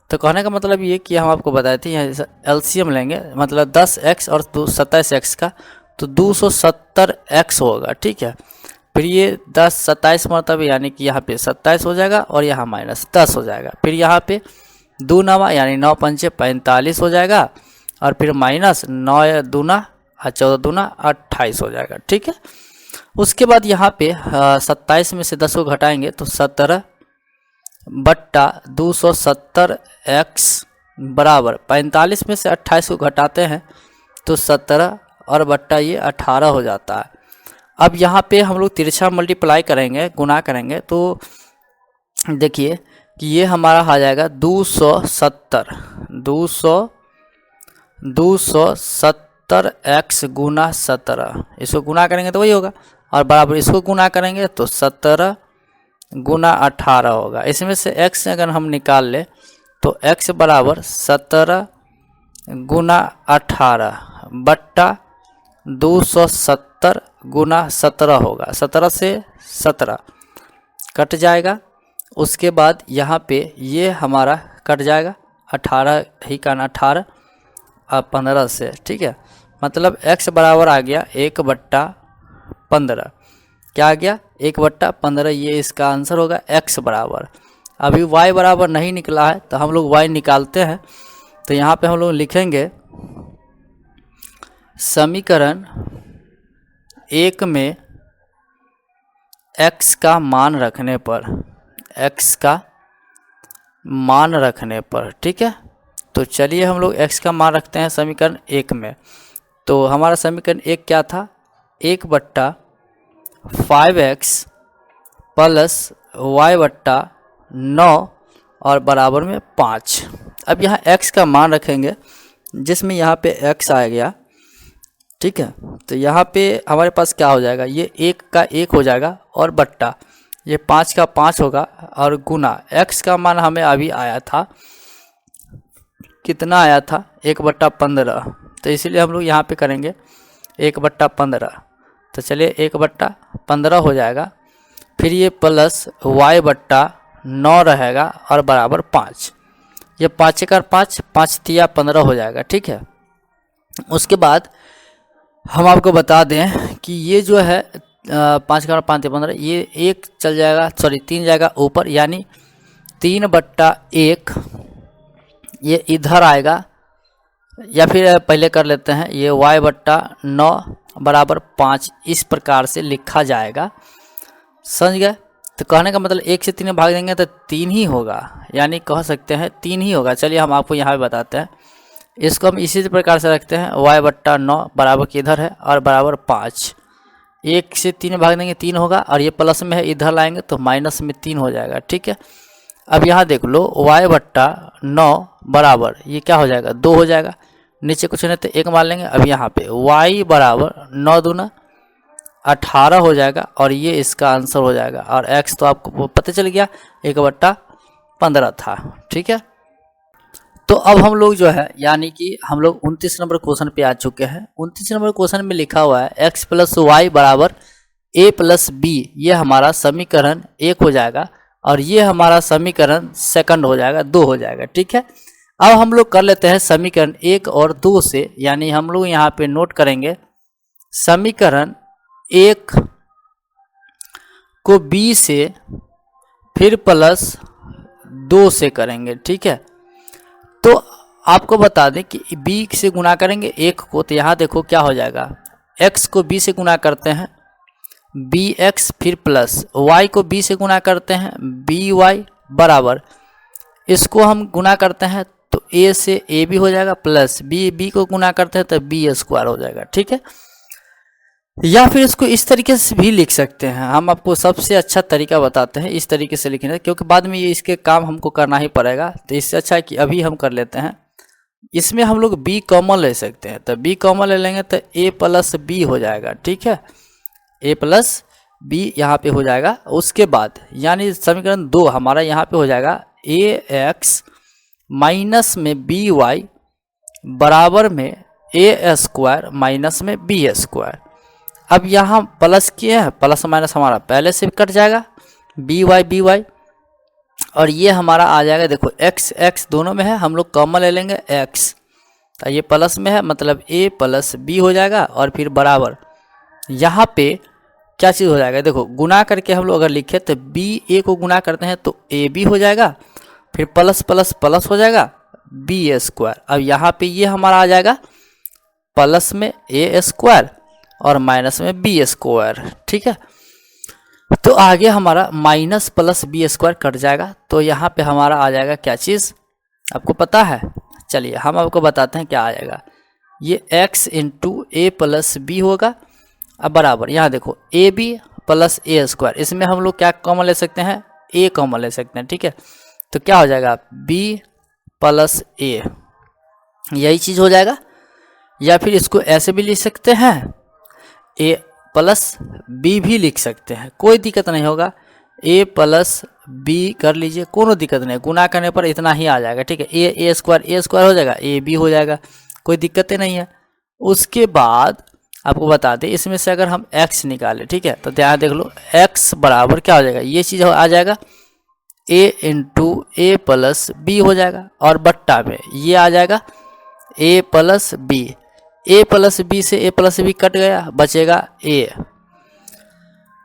तो कहने का मतलब ये कि हम आपको बताए थे यहाँ एलसीएम लेंगे, मतलब 10x और 27x का, तो 270x होगा। ठीक है, फिर ये 10 27 मतलब यानी कि यहाँ पे 27 हो जाएगा और यहाँ माइनस 10 हो जाएगा। फिर यहाँ पे 2 नवा यानी 9 पंचे 45 हो जाएगा, और फिर माइनस 9 दूना 14 दूना 28 हो जाएगा। ठीक है, उसके बाद यहाँ पे 27 में से 10 को घटाएंगे तो 17 बट्टा 270x बराबर 45 में से 28 को घटाते हैं तो 17 और बट्टा ये 18 हो जाता है। अब यहाँ पे हम लोग तिरछा मल्टीप्लाई करेंगे, गुना करेंगे, तो देखिए कि ये हमारा आ जाएगा 270x गुना 17। इसको गुना करेंगे तो वही होगा, और बराबर इसको गुना करेंगे तो 17 गुना 18 होगा। इसमें से x अगर हम निकाल ले तो x बराबर 17 गुना 18 बट्टा 270 गुना 17 होगा। 17 से 17 कट जाएगा। उसके बाद यहाँ पे ये हमारा कट जाएगा 18 ही का 18 और 15 से। ठीक है, मतलब x बराबर आ गया 1/15। क्या आ गया? 1/15। ये इसका आंसर होगा x बराबर। अभी y बराबर नहीं निकला है तो हम लोग y निकालते हैं। तो यहाँ पे हम लोग लिखेंगे समीकरण 1 में x का मान रखने पर, ठीक है। तो चलिए हम लोग x का मान रखते हैं समीकरण 1 में। तो हमारा समीकरण 1 क्या था? 1/5x प्लस y/9 और बराबर में 5। अब यहाँ x का मान रखेंगे, जिसमें यहाँ पे x आ गया। ठीक है, तो यहाँ पे हमारे पास क्या हो जाएगा? ये 1 का 1 हो जाएगा और बट्टा ये 5 का 5 होगा, और गुना x का मान हमें अभी आया था, कितना आया था? 1/15। तो इसीलिए हम लोग यहाँ पे करेंगे 1/15। तो चलिए 1/15 हो जाएगा। फिर ये प्लस y/9 रहेगा और बराबर 5। ये 5 का 5, 5 तिया 15 हो जाएगा। ठीक है, उसके बाद हम आपको बता दें कि ये जो है 5 का 5 15, ये 1 चल जाएगा, सॉरी 3 जाएगा ऊपर, यानी 3/1 ये इधर आएगा। या फिर पहले कर लेते हैं, ये y/9 बराबर 5 इस प्रकार से लिखा जाएगा। समझ गए? तो कहने का मतलब 1 से 3 में भाग देंगे तो 3 ही होगा, यानी कह सकते हैं 3 ही होगा। चलिए हम आपको यहाँ पे बताते हैं। इसको हम इसी प्रकार से रखते हैं, y/9 बराबर की इधर है और बराबर 5। 1 से 3 में भाग देंगे 3 होगा, और ये प्लस में है, इधर लाएंगे तो माइनस में 3 हो जाएगा। ठीक है, अब यहाँ देख लो y/9 बराबर ये क्या हो जाएगा? 2 हो जाएगा। नीचे कुछ नहीं तो 1 मान लेंगे। अब यहाँ पे y बराबर 9 दूना 18 हो जाएगा, और ये इसका आंसर हो जाएगा। और x तो आपको पता चल गया 1/15 था। ठीक है, तो अब हम लोग जो है, यानी कि हम लोग 29 नंबर क्वेश्चन पे आ चुके हैं। 29 नंबर क्वेश्चन में लिखा हुआ है x + y बराबर a + b। ये हमारा समीकरण 1 हो जाएगा, और ये हमारा समीकरण सेकंड हो जाएगा, 2 हो जाएगा। ठीक है, अब हम लोग कर लेते हैं समीकरण 1 और 2 से, यानी हम लोग यहाँ पे नोट करेंगे समीकरण 1 को b से फिर प्लस 2 से करेंगे। ठीक है, तो आपको बता दें कि b से गुना करेंगे 1 को, तो यहाँ देखो क्या हो जाएगा? x को b से गुना करते हैं bx, फिर प्लस y को b से गुना करते हैं by बराबर, इसको हम गुना करते हैं तो ए से ए बी हो जाएगा, प्लस बी बी को गुना करते हैं तो बी स्क्वायर हो जाएगा। ठीक है, या फिर इसको इस तरीके से भी लिख सकते हैं। हम आपको सबसे अच्छा तरीका बताते हैं इस तरीके से लिखने, क्योंकि बाद में ये इसके काम हमको करना ही पड़ेगा। तो इससे अच्छा है कि अभी हम कर लेते हैं। इसमें हम लोग b कॉमन ले सकते हैं, तो b कॉमन ले लेंगे तो a प्लस बी हो जाएगा। ठीक है, a प्लस बी यहाँ पे हो जाएगा। उसके बाद यानी समीकरण 2 हमारा यहाँ पे हो जाएगा ax माइनस में by बराबर में a स्क्वायर माइनस में b स्क्वायर। अब यहाँ प्लस किए हैं, प्लस माइनस हमारा पहले से कट जाएगा, by और ये हमारा आ जाएगा। देखो x दोनों में है, हम लोग कॉमन ले लेंगे x, तो ये प्लस में है मतलब a प्लस बी हो जाएगा। और फिर बराबर यहाँ पे क्या चीज़ हो जाएगा, देखो गुना करके हम लोग अगर लिखे तो b a को गुना करते हैं तो a b हो जाएगा, फिर प्लस प्लस प्लस हो जाएगा b स्क्वायर। अब यहाँ पे ये हमारा आ जाएगा प्लस में a स्क्वायर और माइनस में b स्क्वायर। ठीक है, तो आगे हमारा minus plus B square cut जाएगा, तो यहाँ पे हमारा आ जाएगा क्या चीज़ आपको पता है। चलिए हम आपको बताते हैं क्या आ जाएगा। ये x into a plus b होगा। अब बराबर यहाँ देखो a b plus a square, इसमें हम लोग क्या कॉमन ले सकते हैं, a कॉमन ले सकते हैं। ठीक है, तो क्या हो जाएगा b प्लस ए, यही चीज़ हो जाएगा। या फिर इसको ऐसे भी लिख सकते हैं, a प्लस बी भी लिख सकते हैं, कोई दिक्कत नहीं होगा। a प्लस बी कर लीजिए, कोनो दिक्कत नहीं, गुना करने पर इतना ही आ जाएगा। ठीक है, ए स्क्वायर हो जाएगा, ए बी हो जाएगा, कोई दिक्कत नहीं है। उसके बाद आपको बता दें इसमें से अगर हम x निकालें, ठीक है, तो ध्यान देख लो x बराबर क्या हो जाएगा, ये चीज़ आ जाएगा a into a plus b हो जाएगा, और बट्टा में ये आ जाएगा a plus b. a plus b से a प्लस बी कट गया, बचेगा a,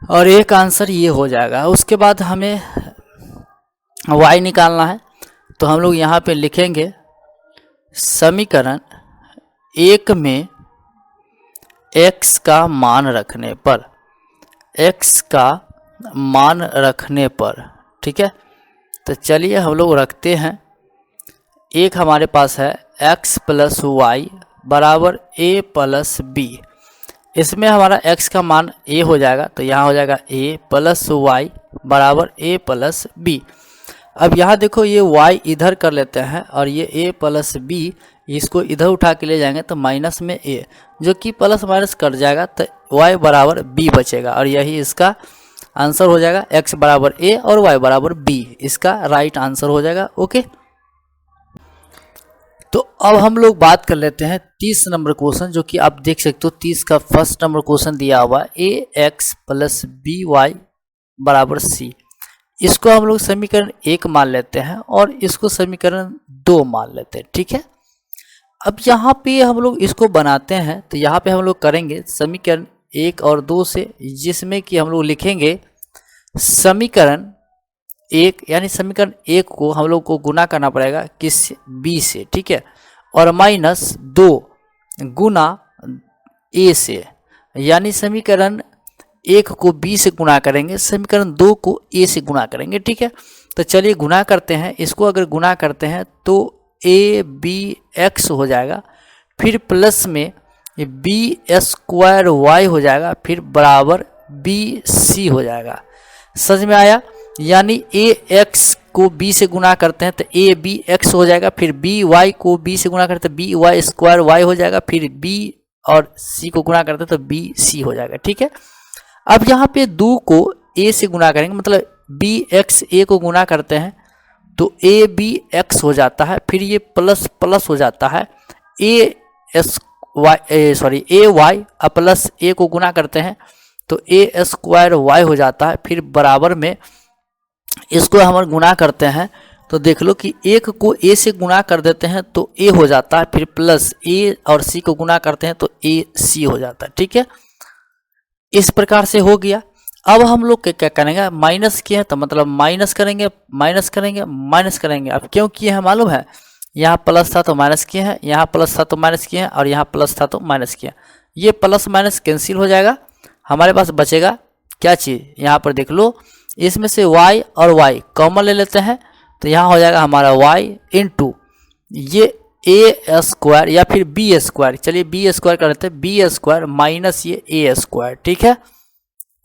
और एक आंसर ये हो जाएगा। उसके बाद हमें y निकालना है, तो हम लोग यहाँ पे लिखेंगे समीकरण 1 में x का मान रखने पर, x का मान रखने पर। ठीक है, तो चलिए हम लोग रखते हैं। एक हमारे पास है x प्लस वाई बराबर a प्लस बी, इसमें हमारा x का मान a हो जाएगा, तो यहाँ हो जाएगा a प्लस वाई बराबर a प्लस बी। अब यहाँ देखो ये y इधर कर लेते हैं और ये a प्लस बी, इसको इधर उठा के ले जाएंगे तो माइनस में a, जो कि प्लस माइनस कट जाएगा तो y बराबर b बचेगा, और यही इसका आंसर हो जाएगा। x बराबर a और y बराबर b, इसका राइट आंसर हो जाएगा। ओके, तो अब हम लोग बात कर लेते हैं 30 नंबर क्वेश्चन, जो कि आप देख सकते हो 30 का फर्स्ट नंबर क्वेश्चन दिया हुआ ax प्लस बी वाई बराबर c। इसको हम लोग समीकरण 1 मान लेते हैं और इसको समीकरण 2 मान लेते हैं। ठीक है, अब यहाँ पे हम लोग इसको बनाते हैं, तो यहाँ पे हम लोग करेंगे समीकरण 1 और 2 से, जिसमें कि हम लोग लिखेंगे समीकरण 1, यानी समीकरण 1 को हम लोग को गुना करना पड़ेगा किस b से। ठीक है, और माइनस 2 गुना a से, यानी समीकरण 1 को b से गुना करेंगे, समीकरण 2 को a से गुना करेंगे। ठीक है, तो चलिए गुना करते हैं। इसको अगर गुना करते हैं तो a b x हो जाएगा, फिर प्लस में b स्क्वायर y हो जाएगा, फिर बराबर b c हो जाएगा। समझ में आया, यानी ax को b से गुना करते हैं तो a b x हो जाएगा, फिर by को b से गुना करते हैं by स्क्वायर y हो जाएगा, फिर b और c को गुना करते हैं तो b c हो जाएगा। ठीक है, अब यहाँ पे 2 को a से गुना करेंगे, मतलब bx a को गुना करते हैं तो a b x हो जाता है, फिर ये प्लस प्लस हो जाता है, a y प्लस a को गुना करते हैं तो a स्क्वायर y हो जाता है, फिर बराबर में इसको हम गुना करते हैं तो देख लो कि 1 को a से गुना कर देते हैं तो a हो जाता है, फिर प्लस a और c को गुना करते हैं तो a c हो जाता है। ठीक है, इस प्रकार से हो गया। अब हम लोग क्या करेंगे, माइनस किए हैं तो मतलब माइनस करेंगे माइनस करेंगे माइनस करेंगे। अब क्यों किए हैं मालूम है, यहाँ प्लस था तो माइनस किए हैं, यहाँ प्लस था तो माइनस किए हैं, और यहाँ प्लस था तो माइनस किए। ये प्लस माइनस कैंसिल हो जाएगा, हमारे पास बचेगा क्या चीज़, यहाँ पर देख लो, इसमें से y और y कॉमन ले लेते हैं तो यहाँ हो जाएगा हमारा y इंटू ये ए स्क्वायर या फिर बी स्क्वायर, चलिए बी स्क्वायर कर लेते हैं, बी स्क्वायर माइनस ये ए स्क्वायर, ठीक है,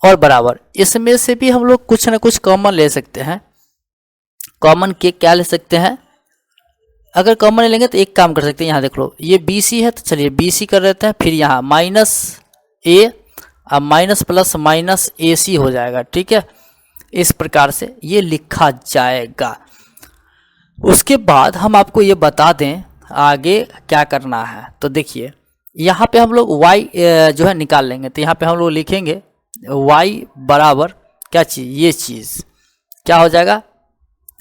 और बराबर इसमें से भी हम लोग कुछ ना कुछ कॉमन ले सकते हैं। कॉमन के क्या ले सकते हैं, अगर कॉमन लेंगे तो एक काम कर सकते हैं, यहाँ देख लो ये बी सी है तो चलिए बी सी कर लेते हैं, फिर यहाँ माइनस ए, अब माइनस प्लस माइनस ए सी हो जाएगा, ठीक है, इस प्रकार से ये लिखा जाएगा। उसके बाद हम आपको ये बता दें आगे क्या करना है, तो देखिए यहाँ पे हम लोग y जो है निकाल लेंगे, तो यहाँ पे हम लोग लिखेंगे y बराबर क्या चीज़, ये चीज़ क्या हो जाएगा,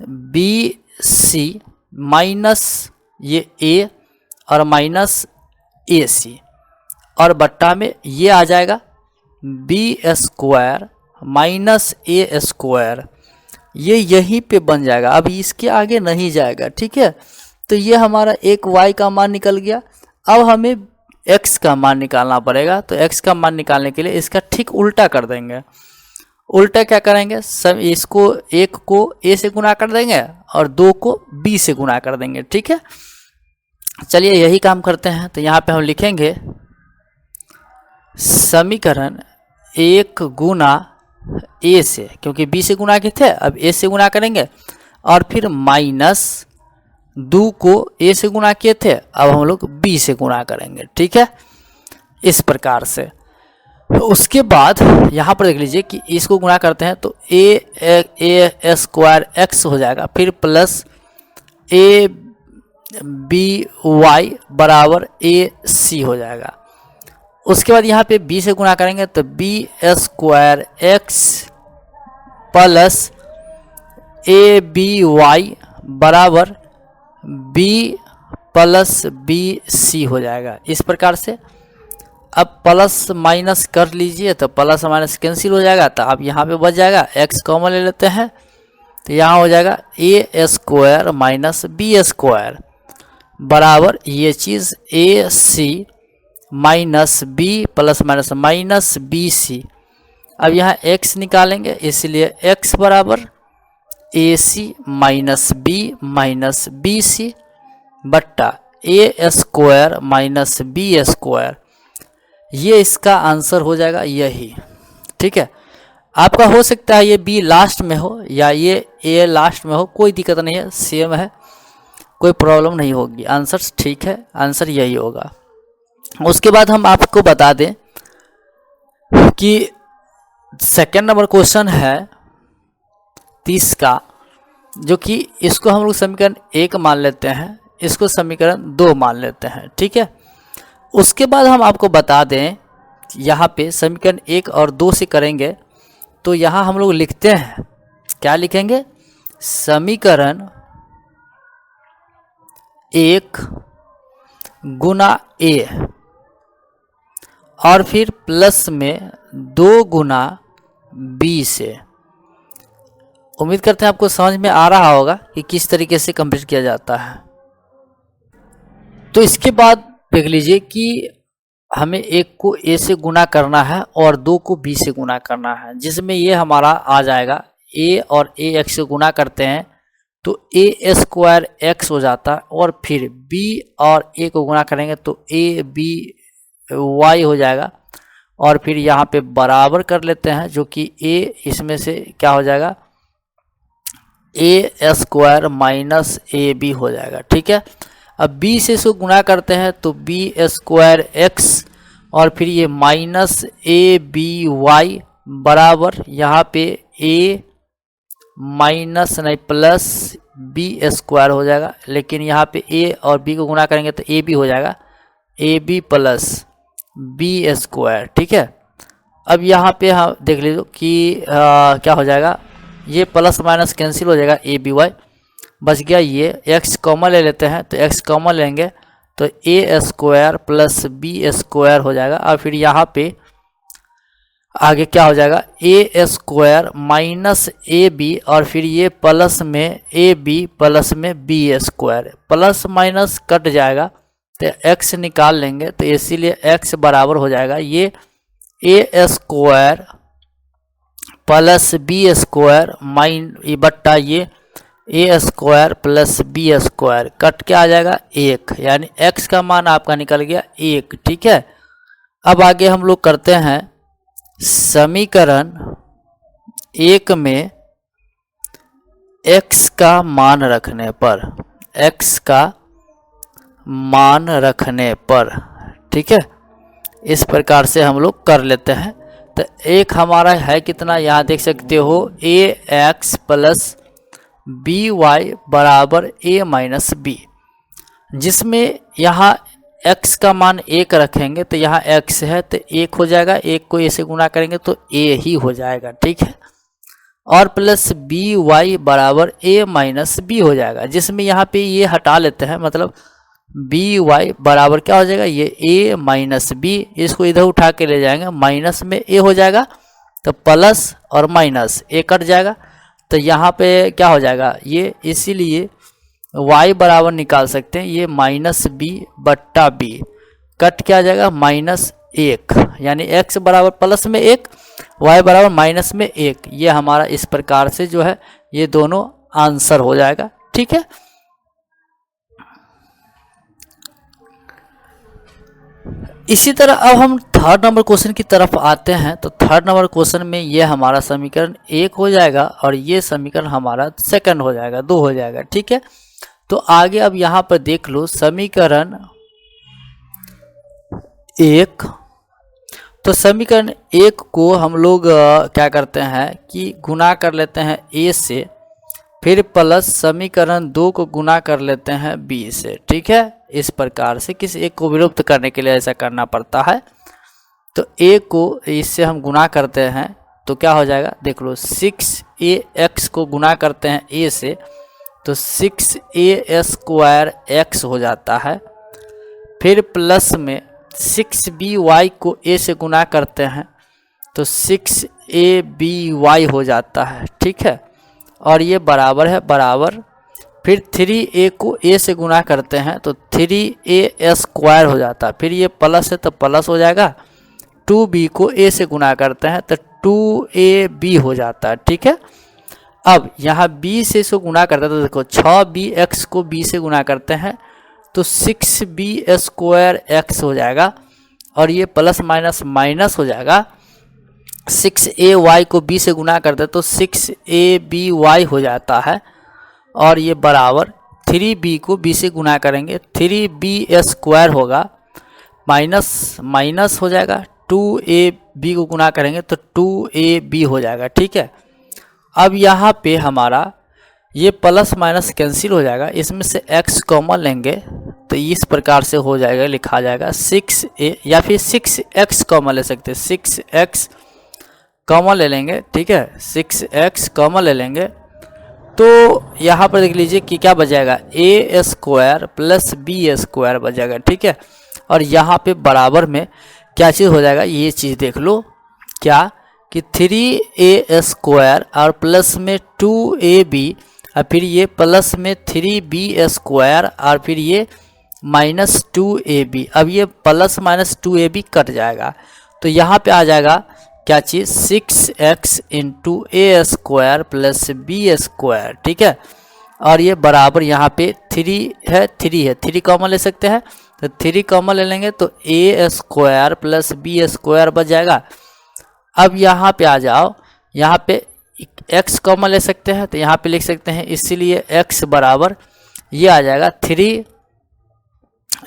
बी सी माइनस ये a और माइनस ए सी, और बट्टा में ये आ जाएगा बी स्क्वायर माइनस ए स्क्वायर, ये यहीं पे बन जाएगा, अब इसके आगे नहीं जाएगा, ठीक है। तो ये हमारा एक y का मान निकल गया। अब हमें x का मान निकालना पड़ेगा, तो x का मान निकालने के लिए इसका ठीक उल्टा कर देंगे। उल्टा क्या करेंगे, सब इसको एक को a से गुना कर देंगे और दो को b से गुना कर देंगे, ठीक है। चलिए यही काम करते हैं, तो यहाँ पे हम लिखेंगे समीकरण एक गुना a से, क्योंकि b से गुना किए थे अब a से गुना करेंगे, और फिर माइनस दो को a से गुना किए थे अब हम लोग b से गुना करेंगे, ठीक है, इस प्रकार से। उसके बाद यहाँ पर देख लीजिए कि इसको गुना करते हैं तो ए स्क्वायर एक्स हो जाएगा, फिर प्लस ए बी वाई बराबर ए सी हो जाएगा। उसके बाद यहाँ पे b से गुना करेंगे तो b square x plus a b y बराबर बी प्लस बी सी हो जाएगा, इस प्रकार से। अब प्लस माइनस कर लीजिए तो प्लस माइनस कैंसिल हो जाएगा, तो अब यहाँ पे बच जाएगा x कॉमन ले लेते हैं, तो यहाँ हो जाएगा A square minus B square बराबर ये चीज़ A C minus B plus minus minus B C. अब यहाँ x निकालेंगे, इसलिए x बराबर ए सी माइनस बी सी बट्टा ए स्क्वायर माइनस बी स्क्वायर, ये इसका आंसर हो जाएगा यही, ठीक है। आपका हो सकता है ये बी लास्ट में हो या ये ए लास्ट में हो, कोई दिक्कत नहीं है, सेम है, कोई प्रॉब्लम नहीं होगी, आंसर ठीक है, आंसर यही होगा। उसके बाद हम आपको बता दें कि सेकेंड नंबर क्वेश्चन है 30 का, जो कि इसको हम लोग समीकरण 1 मान लेते हैं, इसको समीकरण 2 मान लेते हैं, ठीक है। उसके बाद हम आपको बता दें यहाँ पे समीकरण 1 और 2 से करेंगे, तो यहाँ हम लोग लिखते हैं, क्या लिखेंगे, समीकरण 1 गुना a और फिर प्लस में 2 गुना b से। उम्मीद करते हैं आपको समझ में आ रहा होगा कि किस तरीके से कंप्लीट किया जाता है। तो इसके बाद देख लीजिए कि हमें 1 को a से गुना करना है और 2 को b से गुना करना है, जिसमें ये हमारा आ जाएगा a और a x से गुना करते हैं तो a स्क्वायर x हो जाता है, और फिर b और a को गुना करेंगे तो a b y हो जाएगा, और फिर यहाँ पे बराबर कर लेते हैं, जो कि a इसमें से क्या हो जाएगा, a square minus a b हो जाएगा, ठीक है। अब b से इसको गुना करते हैं तो b स्क्वायर x और फिर ये माइनस ए बी वाई बराबर यहाँ पे a माइनस नहीं प्लस बी स्क्वायर हो जाएगा, लेकिन यहाँ पे a और b को गुना करेंगे तो ए बी हो जाएगा, a b plus B square, ठीक है। अब यहाँ पे हम देख लीजिए कि क्या हो जाएगा, ये प्लस माइनस कैंसिल हो जाएगा, ए बी वाई बच गया, ये x कॉमन ले लेते हैं, तो x कॉमन लेंगे तो a square plus B square हो जाएगा, और फिर यहाँ पे आगे क्या हो जाएगा, a square minus a b और फिर ये प्लस में ए बी प्लस में b square, plus minus cut जाएगा तो x निकाल लेंगे, तो इसीलिए x बराबर हो जाएगा ये a square plus B square बट्टा ये A square plus B square cut के आ जाएगा 1, यानी x का मान आपका निकल गया 1। ठीक है, अब आगे हम लोग करते हैं समीकरण 1 में x का मान रखने पर, x का मान रखने पर, ठीक है, इस प्रकार से हम लोग कर लेते हैं। तो एक हमारा है कितना, यहाँ देख सकते हो ax प्लस बी वाई बराबर a माइनस बी, जिसमें यहाँ x का मान 1 रखेंगे तो यहाँ x है तो 1 हो जाएगा, 1 को a से गुना करेंगे तो a ही हो जाएगा। ठीक है, और प्लस बी वाई बराबर a माइनस बी हो जाएगा, जिसमें यहाँ पे ये हटा लेते हैं, मतलब बी वाई बराबर क्या हो जाएगा, ये a माइनस बी, इसको इधर उठा के ले जाएंगे, माइनस में a हो जाएगा तो प्लस और माइनस a कट जाएगा, तो यहाँ पे क्या हो जाएगा ये, इसीलिए y बराबर निकाल सकते हैं, ये माइनस बी बट्टा बी कट क्या आ जाएगा -1, यानी x बराबर प्लस में 1, y बराबर माइनस में 1। ये हमारा इस प्रकार से जो है ये दोनों आंसर हो जाएगा। ठीक है, इसी तरह अब हम थर्ड नंबर क्वेश्चन की तरफ आते हैं। तो थर्ड नंबर क्वेश्चन में ये हमारा समीकरण 1 हो जाएगा और ये समीकरण हमारा सेकंड हो जाएगा, 2 हो जाएगा। ठीक है, तो आगे अब यहाँ पर देख लो समीकरण 1। तो समीकरण 1 को हम लोग क्या करते हैं कि गुना कर लेते हैं a से, फिर प्लस समीकरण 2 को गुना कर लेते हैं b से। ठीक है, इस प्रकार से किसी एक को विलुप्त करने के लिए ऐसा करना पड़ता है। तो a को इससे हम गुना करते हैं तो क्या हो जाएगा, देख लो 6ax को गुना करते हैं a से तो 6a स्क्वायर x हो जाता है, फिर प्लस में 6by को a से गुना करते हैं तो 6aby हो जाता है। ठीक है, और ये बराबर है बराबर, फिर 3a को a से गुना करते हैं तो 3a स्क्वायर हो जाता है, फिर ये प्लस है तो प्लस हो जाएगा, 2b को a से गुना करते हैं तो 2ab हो जाता है। ठीक है, अब यहाँ b से इसको गुना करते हैं तो देखो 6bx को b से गुना करते हैं तो 6b स्क्वायर x हो जाएगा, और ये प्लस माइनस माइनस हो जाएगा, 6ay को b से गुना करते हैं तो 6aby हो जाता है, और ये बराबर 3b को b से गुना करेंगे 3b स्क्वायर होगा, माइनस माइनस हो जाएगा, 2ab को गुना करेंगे तो 2ab हो जाएगा। ठीक है, अब यहाँ पे हमारा ये प्लस माइनस कैंसिल हो जाएगा, इसमें से x कॉमन लेंगे तो इस प्रकार से हो जाएगा, लिखा जाएगा 6a, या फिर 6x कॉमन ले सकते हैं, 6x कॉमन ले लेंगे। ठीक है, 6x कॉमन ले लेंगे तो यहाँ पर देख लीजिए कि क्या बचेगा, a square plus b square बचेगा। ठीक है, और यहाँ पे बराबर में क्या चीज़ हो जाएगा, ये चीज़ देख लो क्या कि 3a स्क्वायर और प्लस में 2ab और फिर ये प्लस में 3b स्क्वायर और फिर ये माइनस 2ab, अब ये प्लस माइनस 2ab कट जाएगा तो यहाँ पे आ जाएगा क्या चीज़ 6x into a square plus b square. ठीक है, और ये बराबर यहाँ पे 3 है, 3 कॉमन ले सकते हैं तो 3 कॉमन ले लेंगे तो a square plus b square बच जाएगा। अब यहाँ पे आ जाओ, यहाँ पे x कॉमन ले सकते हैं तो यहाँ पे लिख सकते हैं, इसीलिए x बराबर ये आ जाएगा 3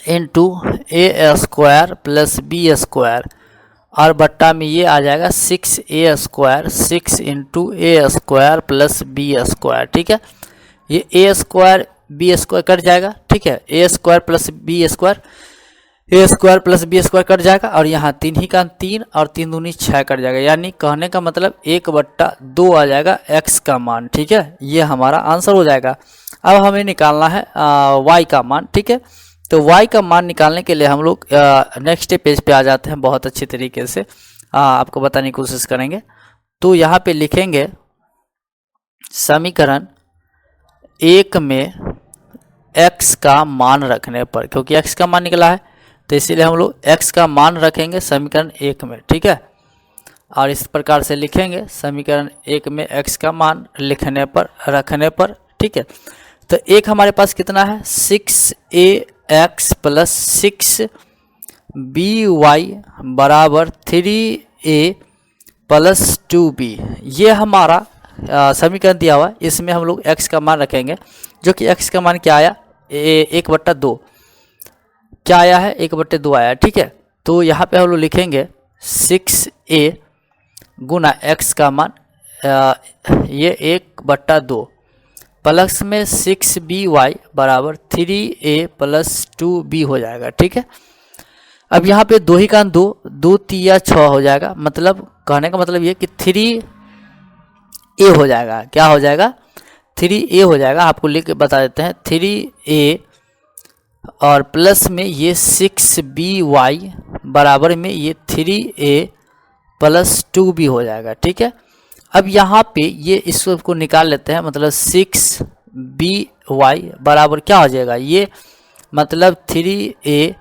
into a square plus b square, और बट्टा में ये आ जाएगा 6a square, 6 into a square plus b square. ठीक है, ये a square b square cut जाएगा। ठीक है, a square plus b square, a square plus b square cut जाएगा, और यहाँ 3 ही का 3 और 3 दूनी 6 कट जाएगा, यानी कहने का मतलब 1/2 आ जाएगा x का मान। ठीक है, ये हमारा आंसर हो जाएगा। अब हमें निकालना है y का मान। ठीक है, तो y का मान निकालने के लिए हम लोग नेक्स्ट पेज पे आ जाते हैं, बहुत अच्छी तरीके से आपको बताने की कोशिश करेंगे। तो यहाँ पे लिखेंगे समीकरण 1 में x का मान रखने पर, क्योंकि x का मान निकला है तो इसीलिए हम लोग x का मान रखेंगे समीकरण 1 में। ठीक है, और इस प्रकार से लिखेंगे समीकरण 1 में x का मान लिखने पर रखने पर। ठीक है। तो एक हमारे पास कितना है 6ax प्लस 6by बराबर 3a प्लस 2b, ये हमारा समीकरण दिया हुआ है। इसमें हम लोग x का मान रखेंगे, जो कि x का मान क्या आया 1/2, क्या आया है 1/2 आया, ठीक है। तो यहाँ पे हम लोग लिखेंगे 6a गुना x का मान ये 1/2 प्लस में 6by बराबर 3a प्लस 2b हो जाएगा, ठीक है। अब यहाँ पे 2 ही का 2, 2 तिया 6 हो जाएगा, मतलब कहने का मतलब ये कि 3a हो जाएगा। क्या हो जाएगा 3a हो जाएगा, आपको लिख के बता देते हैं 3a और प्लस में ये 6by बराबर में ये 3a प्लस 2b हो जाएगा, ठीक है। अब यहाँ पे ये इसको निकाल लेते हैं, मतलब 6by बराबर क्या हो जाएगा, ये मतलब 3a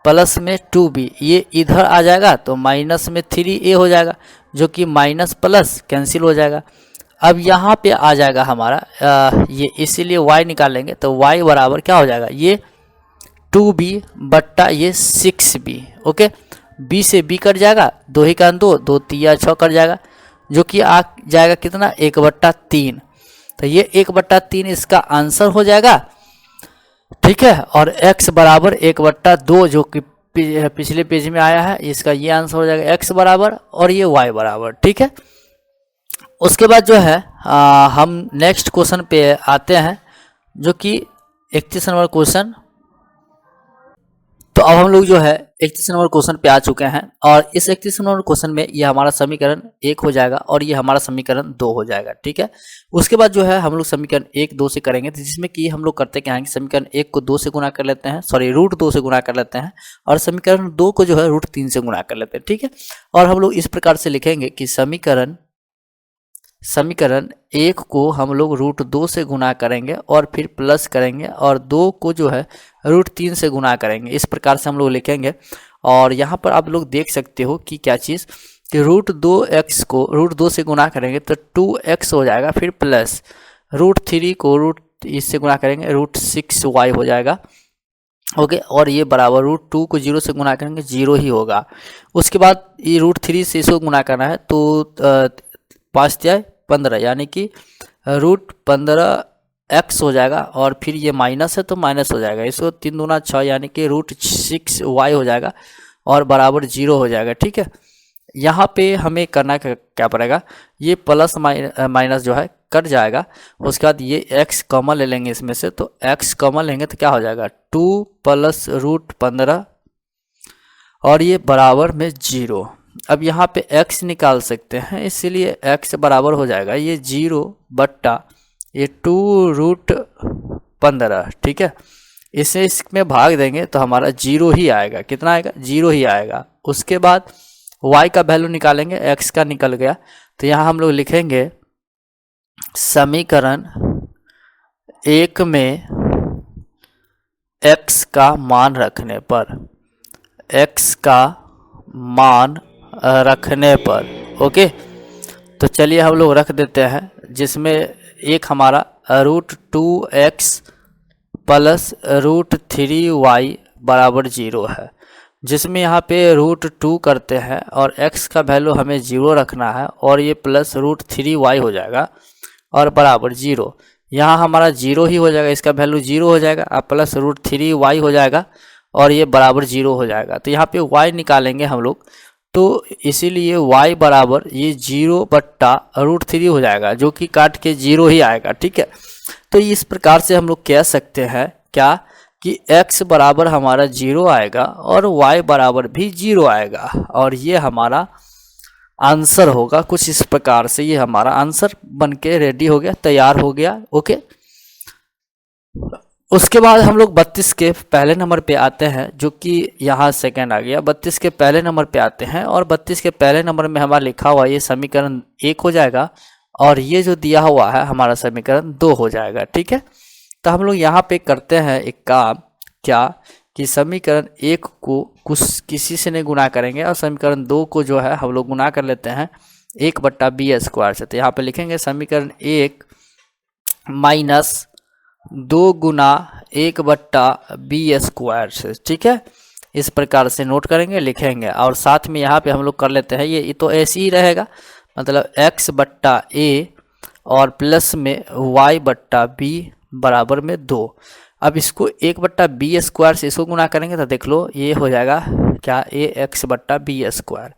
प्लस में 2b, ये इधर आ जाएगा तो माइनस में 3a हो जाएगा, जो कि माइनस प्लस कैंसिल हो जाएगा। अब यहाँ पे आ जाएगा हमारा ये, इसीलिए y निकालेंगे तो y बराबर क्या हो जाएगा, ये 2b बट्टा ये 6b, ओके। b से b कट जाएगा, 2 ही का 2, 2 तिया 6 कट जाएगा, जो कि आ जाएगा कितना 1/3। तो ये 1/3 इसका आंसर हो जाएगा, ठीक है। और x बराबर 1/2 जो कि पिछले पेज में आया है, इसका ये आंसर हो जाएगा x बराबर और ये y बराबर, ठीक है। उसके बाद जो है हम नेक्स्ट क्वेश्चन पे आते हैं, जो कि 31 नंबर क्वेश्चन। तो अब हम लोग जो है 31 नंबर क्वेश्चन पे आ चुके हैं, और इस 31 नंबर क्वेश्चन में ये हमारा समीकरण 1 हो जाएगा और ये हमारा समीकरण 2 हो जाएगा, ठीक है। उसके बाद जो है हम लोग समीकरण 1 2 से करेंगे, तो जिसमें कि हम लोग करते क्या हैं कि समीकरण 1 को 2 से गुना कर लेते हैं, सॉरी √2 से गुना कर लेते हैं, और समीकरण 2 को जो है √3 से गुना कर लेते हैं, ठीक है। और हम लोग इस प्रकार से लिखेंगे कि समीकरण 1 को हम लोग √2 से गुना करेंगे और फिर प्लस करेंगे, और 2 को जो है √3 से गुना करेंगे। इस प्रकार से हम लोग लिखेंगे। और यहाँ पर आप लोग देख सकते हो कि क्या चीज़ कि √2x को √2 से गुना करेंगे तो 2x हो जाएगा, फिर प्लस √3 को इससे गुना करेंगे √6y हो जाएगा, ओके। और ये बराबर √2 को 0 से गुना करेंगे 0 ही होगा। उसके बाद ये √3 से इसको गुना करना है, तो 5 तिया 15 यानी कि √15x हो जाएगा, और फिर ये माइनस है तो माइनस हो जाएगा, इसको 3 दूना 6 यानी कि √6y हो जाएगा और बराबर 0 हो जाएगा, ठीक है। यहाँ पे हमें करना क्या पड़ेगा, ये प्लस माइनस जो है कट जाएगा। उसके बाद ये x कॉमन ले लेंगे इसमें से, तो x कॉमन लेंगे तो क्या हो जाएगा 2 प्लस √15 और ये बराबर में 0। अब यहाँ पे x निकाल सकते हैं, इसीलिए x बराबर हो जाएगा ये 0 बट्टा ये 2√15, ठीक है। इसे इसमें भाग देंगे तो हमारा 0 ही आएगा, कितना आएगा 0 ही आएगा। उसके बाद y का वैल्यू निकालेंगे, x का निकल गया, तो यहाँ हम लोग लिखेंगे समीकरण 1 में x का मान रखने पर ओके। तो चलिए हम लोग रख देते हैं, जिसमें एक हमारा √2x प्लस √3y बराबर 0 है, जिसमें यहाँ पे √2 करते हैं और x का वैल्यू हमें 0 रखना है, और ये प्लस √3y हो जाएगा और बराबर 0। यहाँ हमारा 0 ही हो जाएगा, इसका वैल्यू 0 हो जाएगा, और प्लस √3y हो जाएगा और ये बराबर 0 हो जाएगा। तो यहाँ पे y निकालेंगे हम लोग, तो इसीलिए y बराबर ये 0 बट्टा √3 हो जाएगा, जो कि काट के 0 ही आएगा, ठीक है। तो इस प्रकार से हम लोग कह सकते हैं क्या कि x बराबर हमारा 0 आएगा और y बराबर भी 0 आएगा, और ये हमारा आंसर होगा। कुछ इस प्रकार से ये हमारा आंसर बन के रेडी हो गया, तैयार हो गया, ओके। उसके बाद हम लोग 32 के पहले नंबर पे आते हैं, जो कि यहाँ सेकंड आ गया। 32 के पहले नंबर पे आते हैं, और 32 के पहले नंबर में हमारा लिखा हुआ ये समीकरण 1 हो जाएगा, और ये जो दिया हुआ है हमारा समीकरण 2 हो जाएगा, ठीक है। तो हम लोग यहाँ पे करते हैं एक काम, क्या कि समीकरण 1 को किसी से नहीं गुना करेंगे, और समीकरण 2 को जो है हम लोग गुना कर लेते हैं 1/b² से। तो यहाँ पे लिखेंगे समीकरण 1 माइनस 2 गुना 1/b² से, ठीक है। इस प्रकार से नोट करेंगे, लिखेंगे, और साथ में यहाँ पे हम लोग कर लेते हैं ये तो ऐसे ही रहेगा, मतलब x/a और प्लस में y/b बराबर में 2। अब इसको 1/b² से इसको गुना करेंगे तो देख लो ये हो जाएगा क्या, ax/b²,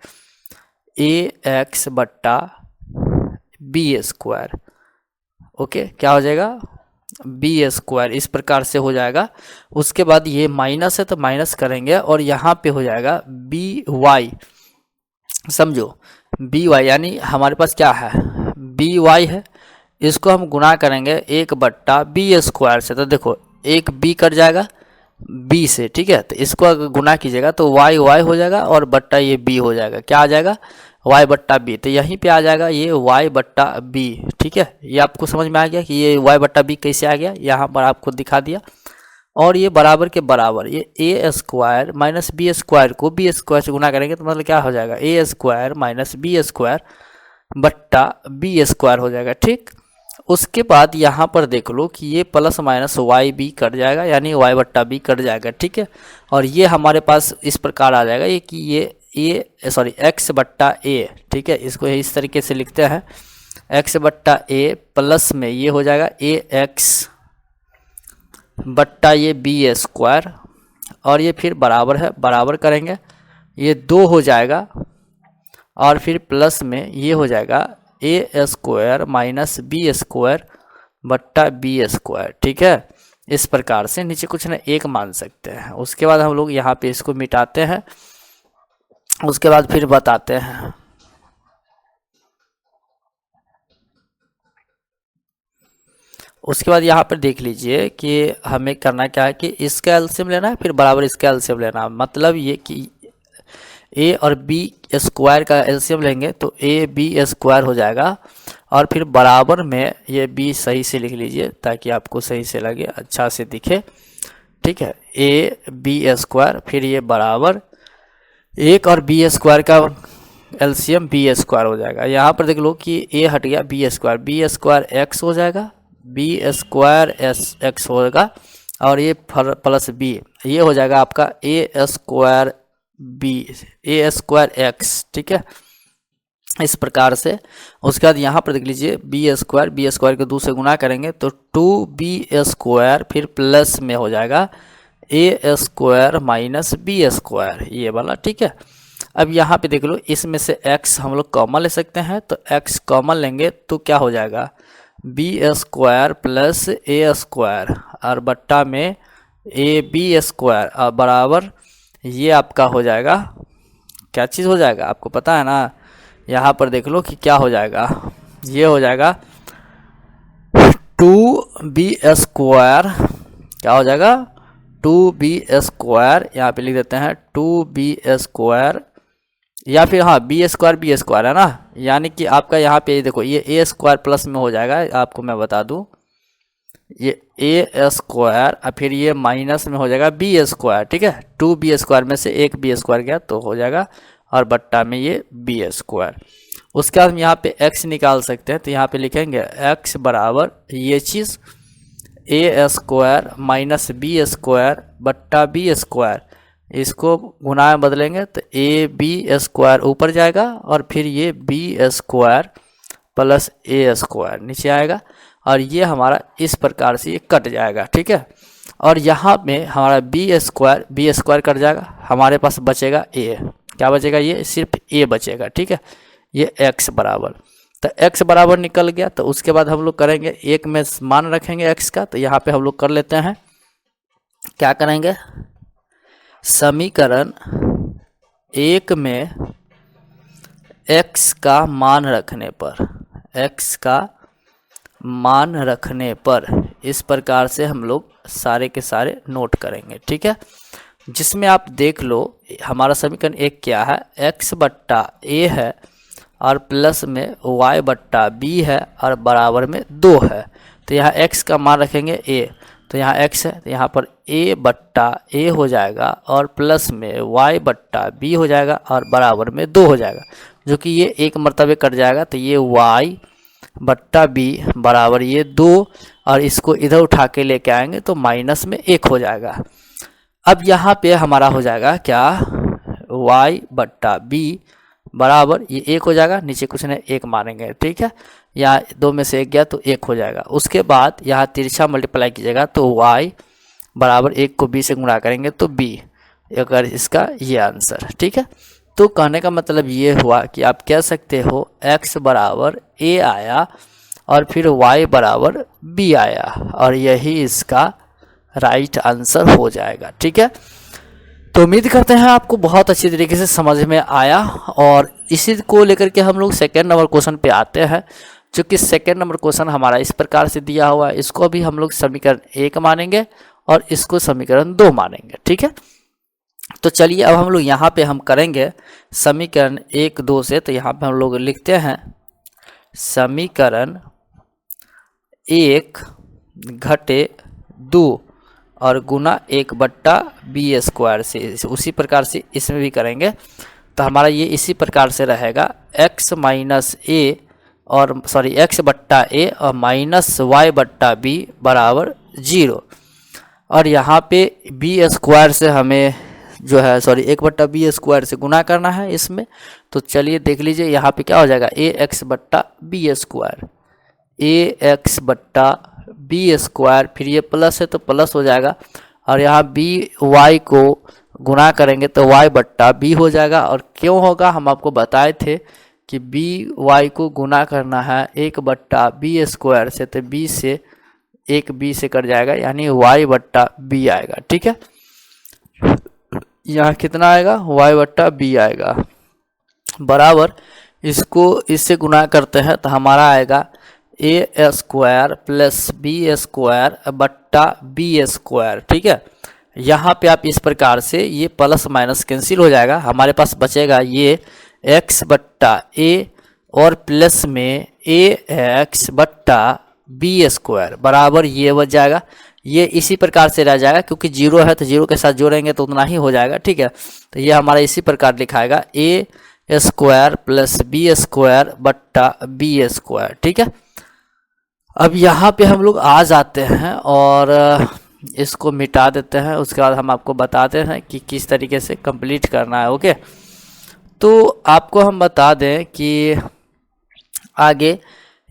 ax/b², ओके, क्या हो जाएगा b², इस प्रकार से हो जाएगा। उसके बाद ये माइनस है तो माइनस करेंगे और यहाँ पे हो जाएगा by, समझो by यानी हमारे पास क्या है by है, इसको हम गुना करेंगे 1/b² से, तो देखो एक b कट जाएगा b से, ठीक है। तो इसको अगर गुना कीजिएगा तो y हो जाएगा और बट्टा ये b हो जाएगा, क्या आ जाएगा y/b। तो यहीं पे आ जाएगा ये y/b, ठीक है। ये आपको समझ में आ गया कि ये y/b कैसे आ गया, यहाँ पर आपको दिखा दिया। और ये बराबर के बराबर ये a² माइनस b² को b² से गुना करेंगे तो मतलब क्या हो जाएगा a² माइनस b² बट्टा b² हो जाएगा, ठीक। उसके बाद यहाँ पर देख लो कि ये प्लस माइनस y/b कट जाएगा, यानी y/b कट जाएगा, ठीक है। और ये हमारे पास इस प्रकार आ जाएगा ये कि ये x/a, ठीक है। इसको इस तरीके से लिखते हैं x/a प्लस में ये हो जाएगा ax बट्टा ये b², और ये फिर बराबर है, बराबर करेंगे ये 2 हो जाएगा, और फिर प्लस में ये हो जाएगा a² माइनस b² बट्टा b², ठीक है। इस प्रकार से नीचे कुछ न एक मान सकते हैं। उसके बाद हम लोग यहाँ पे इसको मिटाते हैं, उसके बाद फिर बताते हैं। उसके बाद यहाँ पर देख लीजिए कि हमें करना क्या है कि इसका एलसीएम लेना है, फिर बराबर इसका एलसीएम लेना है। मतलब ये कि a और b² का एलसीएम लेंगे तो ab² हो जाएगा, और फिर बराबर में ये b सही से लिख लीजिए ताकि आपको सही से लगे, अच्छा से दिखे, ठीक है। ab², फिर ये बराबर 1 और b² का एलसीएम b² हो जाएगा। यहाँ पर देख लो कि a हट गया b² x हो जाएगा, b² x होगा, और ये प्लस b, ये हो जाएगा आपका a² x, ठीक है। इस प्रकार से उसके बाद यहाँ पर देख लीजिए b² को 2 से गुना करेंगे तो 2b², फिर प्लस में हो जाएगा a² माइनस b², ये वाला, ठीक है। अब यहाँ पे देख लो इसमें से x हम लोग कॉमन ले सकते हैं, तो x कॉमन लेंगे तो क्या हो जाएगा b² प्लस a² और बट्टा में ab² और बराबर ये आपका हो जाएगा, क्या चीज़ हो जाएगा आपको पता है ना। यहाँ पर देख लो कि क्या हो जाएगा, ये हो जाएगा 2b², क्या हो जाएगा 2b², यहाँ पे लिख देते हैं 2b², या फिर हाँ b² है ना, यानी कि आपका यहाँ पे देखो ये a² प्लस में हो जाएगा। आपको मैं बता दूँ ये a² और फिर ये माइनस में हो जाएगा b², ठीक है। 2b² में से एक b² गया तो हो जाएगा, और बट्टा में ये b²। उसके बाद हम यहाँ पे x निकाल सकते हैं, तो यहाँ पे लिखेंगे x बराबर ये चीज़ a² माइनस b² बट्टा b², इसको गुना में बदलेंगे तो ab² ऊपर जाएगा, और फिर ये b² प्लस a² नीचे आएगा, और ये हमारा इस प्रकार से ये कट जाएगा, ठीक है। और यहाँ में हमारा b² कट जाएगा, हमारे पास बचेगा a, क्या बचेगा ये सिर्फ a बचेगा, ठीक है। ये x बराबर, तो x बराबर निकल गया। तो उसके बाद हम लोग करेंगे एक में मान रखेंगे x का, तो यहाँ पे हम लोग कर लेते हैं, क्या करेंगे समीकरण 1 में x का मान रखने पर, x का मान रखने पर इस प्रकार से हम लोग सारे के सारे नोट करेंगे, ठीक है। जिसमें आप देख लो हमारा समीकरण 1 क्या है, x/a है और प्लस में y/b है और बराबर में 2 है। तो यहाँ x का मान रखेंगे a, तो यहाँ x है तो यहाँ पर a/a हो जाएगा, और प्लस में y/b हो जाएगा और बराबर में 2 हो जाएगा, जो कि ये एक मरतबे कट जाएगा, तो ये y बट्टा बी बराबर ये 2, और इसको इधर उठा के लेके आएंगे तो माइनस में 1 हो जाएगा। अब यहाँ पे हमारा हो जाएगा क्या, y बट्टा बी बराबर ये 1 हो जाएगा, नीचे कुछ नहीं 1 मारेंगे, ठीक है, यहाँ 2 में से 1 गया तो 1 हो जाएगा। उसके बाद यहाँ तिरछा मल्टीप्लाई कीजिएगा तो y बराबर 1 को b से गुणा करेंगे तो b, अगर इसका ये आंसर, ठीक है। तो कहने का मतलब ये हुआ कि आप कह सकते हो x बराबर a आया और फिर y बराबर b आया, और यही इसका राइट आंसर हो जाएगा, ठीक है। तो उम्मीद करते हैं आपको बहुत अच्छी तरीके से समझ में आया, और इसी को लेकर के हम लोग सेकेंड नंबर क्वेश्चन पे आते हैं, जो कि सेकेंड नंबर क्वेश्चन हमारा इस प्रकार से दिया हुआ है। इसको भी हम लोग समीकरण 1 मानेंगे और इसको समीकरण 2 मानेंगे, ठीक है। तो चलिए अब हम लोग यहाँ पे हम करेंगे समीकरण 1 2 से। तो यहाँ पे हम लोग लिखते हैं समीकरण 1 घटे 2 और गुना 1 बट्टा बी स्क्वायर से, उसी प्रकार से इसमें भी करेंगे। तो हमारा ये इसी प्रकार से रहेगा x माइनस ए और सॉरी x बट्टा ए और माइनस वाई बट्टा बी बराबर 0, और यहाँ पे बी स्क्वायर से हमें जो है सॉरी 1 बट्टा बी स्क्वायर से गुना करना है इसमें। तो चलिए देख लीजिए यहाँ पे क्या हो जाएगा, ए एक्स बट्टा बी स्क्वायर, ए एक्स बट्टा बी स्क्वायर, फिर ये प्लस है तो प्लस हो जाएगा, और यहाँ बी वाई को गुना करेंगे तो वाई बट्टा बी हो जाएगा। और क्यों होगा, हम आपको बताए थे कि बी वाई को गुना करना है 1 बट्टा बी स्क्वायर से, तो बी से 1 बी से कट जाएगा, यानी वाई बट्टा बी आएगा, ठीक है। यहाँ कितना आएगा, वाई बट्टा बी आएगा बराबर, इसको इससे गुना करते हैं तो हमारा आएगा ए स्क्वायर प्लस बी स्क्वायर बट्टा बी स्क्वायर, ठीक है। यहाँ पे आप इस प्रकार से ये प्लस माइनस कैंसिल हो जाएगा, हमारे पास बचेगा ये एक्स बट्टा ए और प्लस में ए एक्स बट्टा बी स्क्वायर बराबर ये बच जाएगा। ये इसी प्रकार से रह जाएगा, क्योंकि 0 है तो 0 के साथ जोड़ेंगे तो उतना ही हो जाएगा, ठीक है। तो ये हमारा इसी प्रकार लिखाएगा ए स्क्वायर प्लस बी स्क्वायर बट्टा बी स्क्वायर, ठीक है। अब यहाँ पे हम लोग आ जाते हैं और इसको मिटा देते हैं, उसके बाद हम आपको बताते हैं कि किस तरीके से कंप्लीट करना है, ओके। तो आपको हम बता दें कि आगे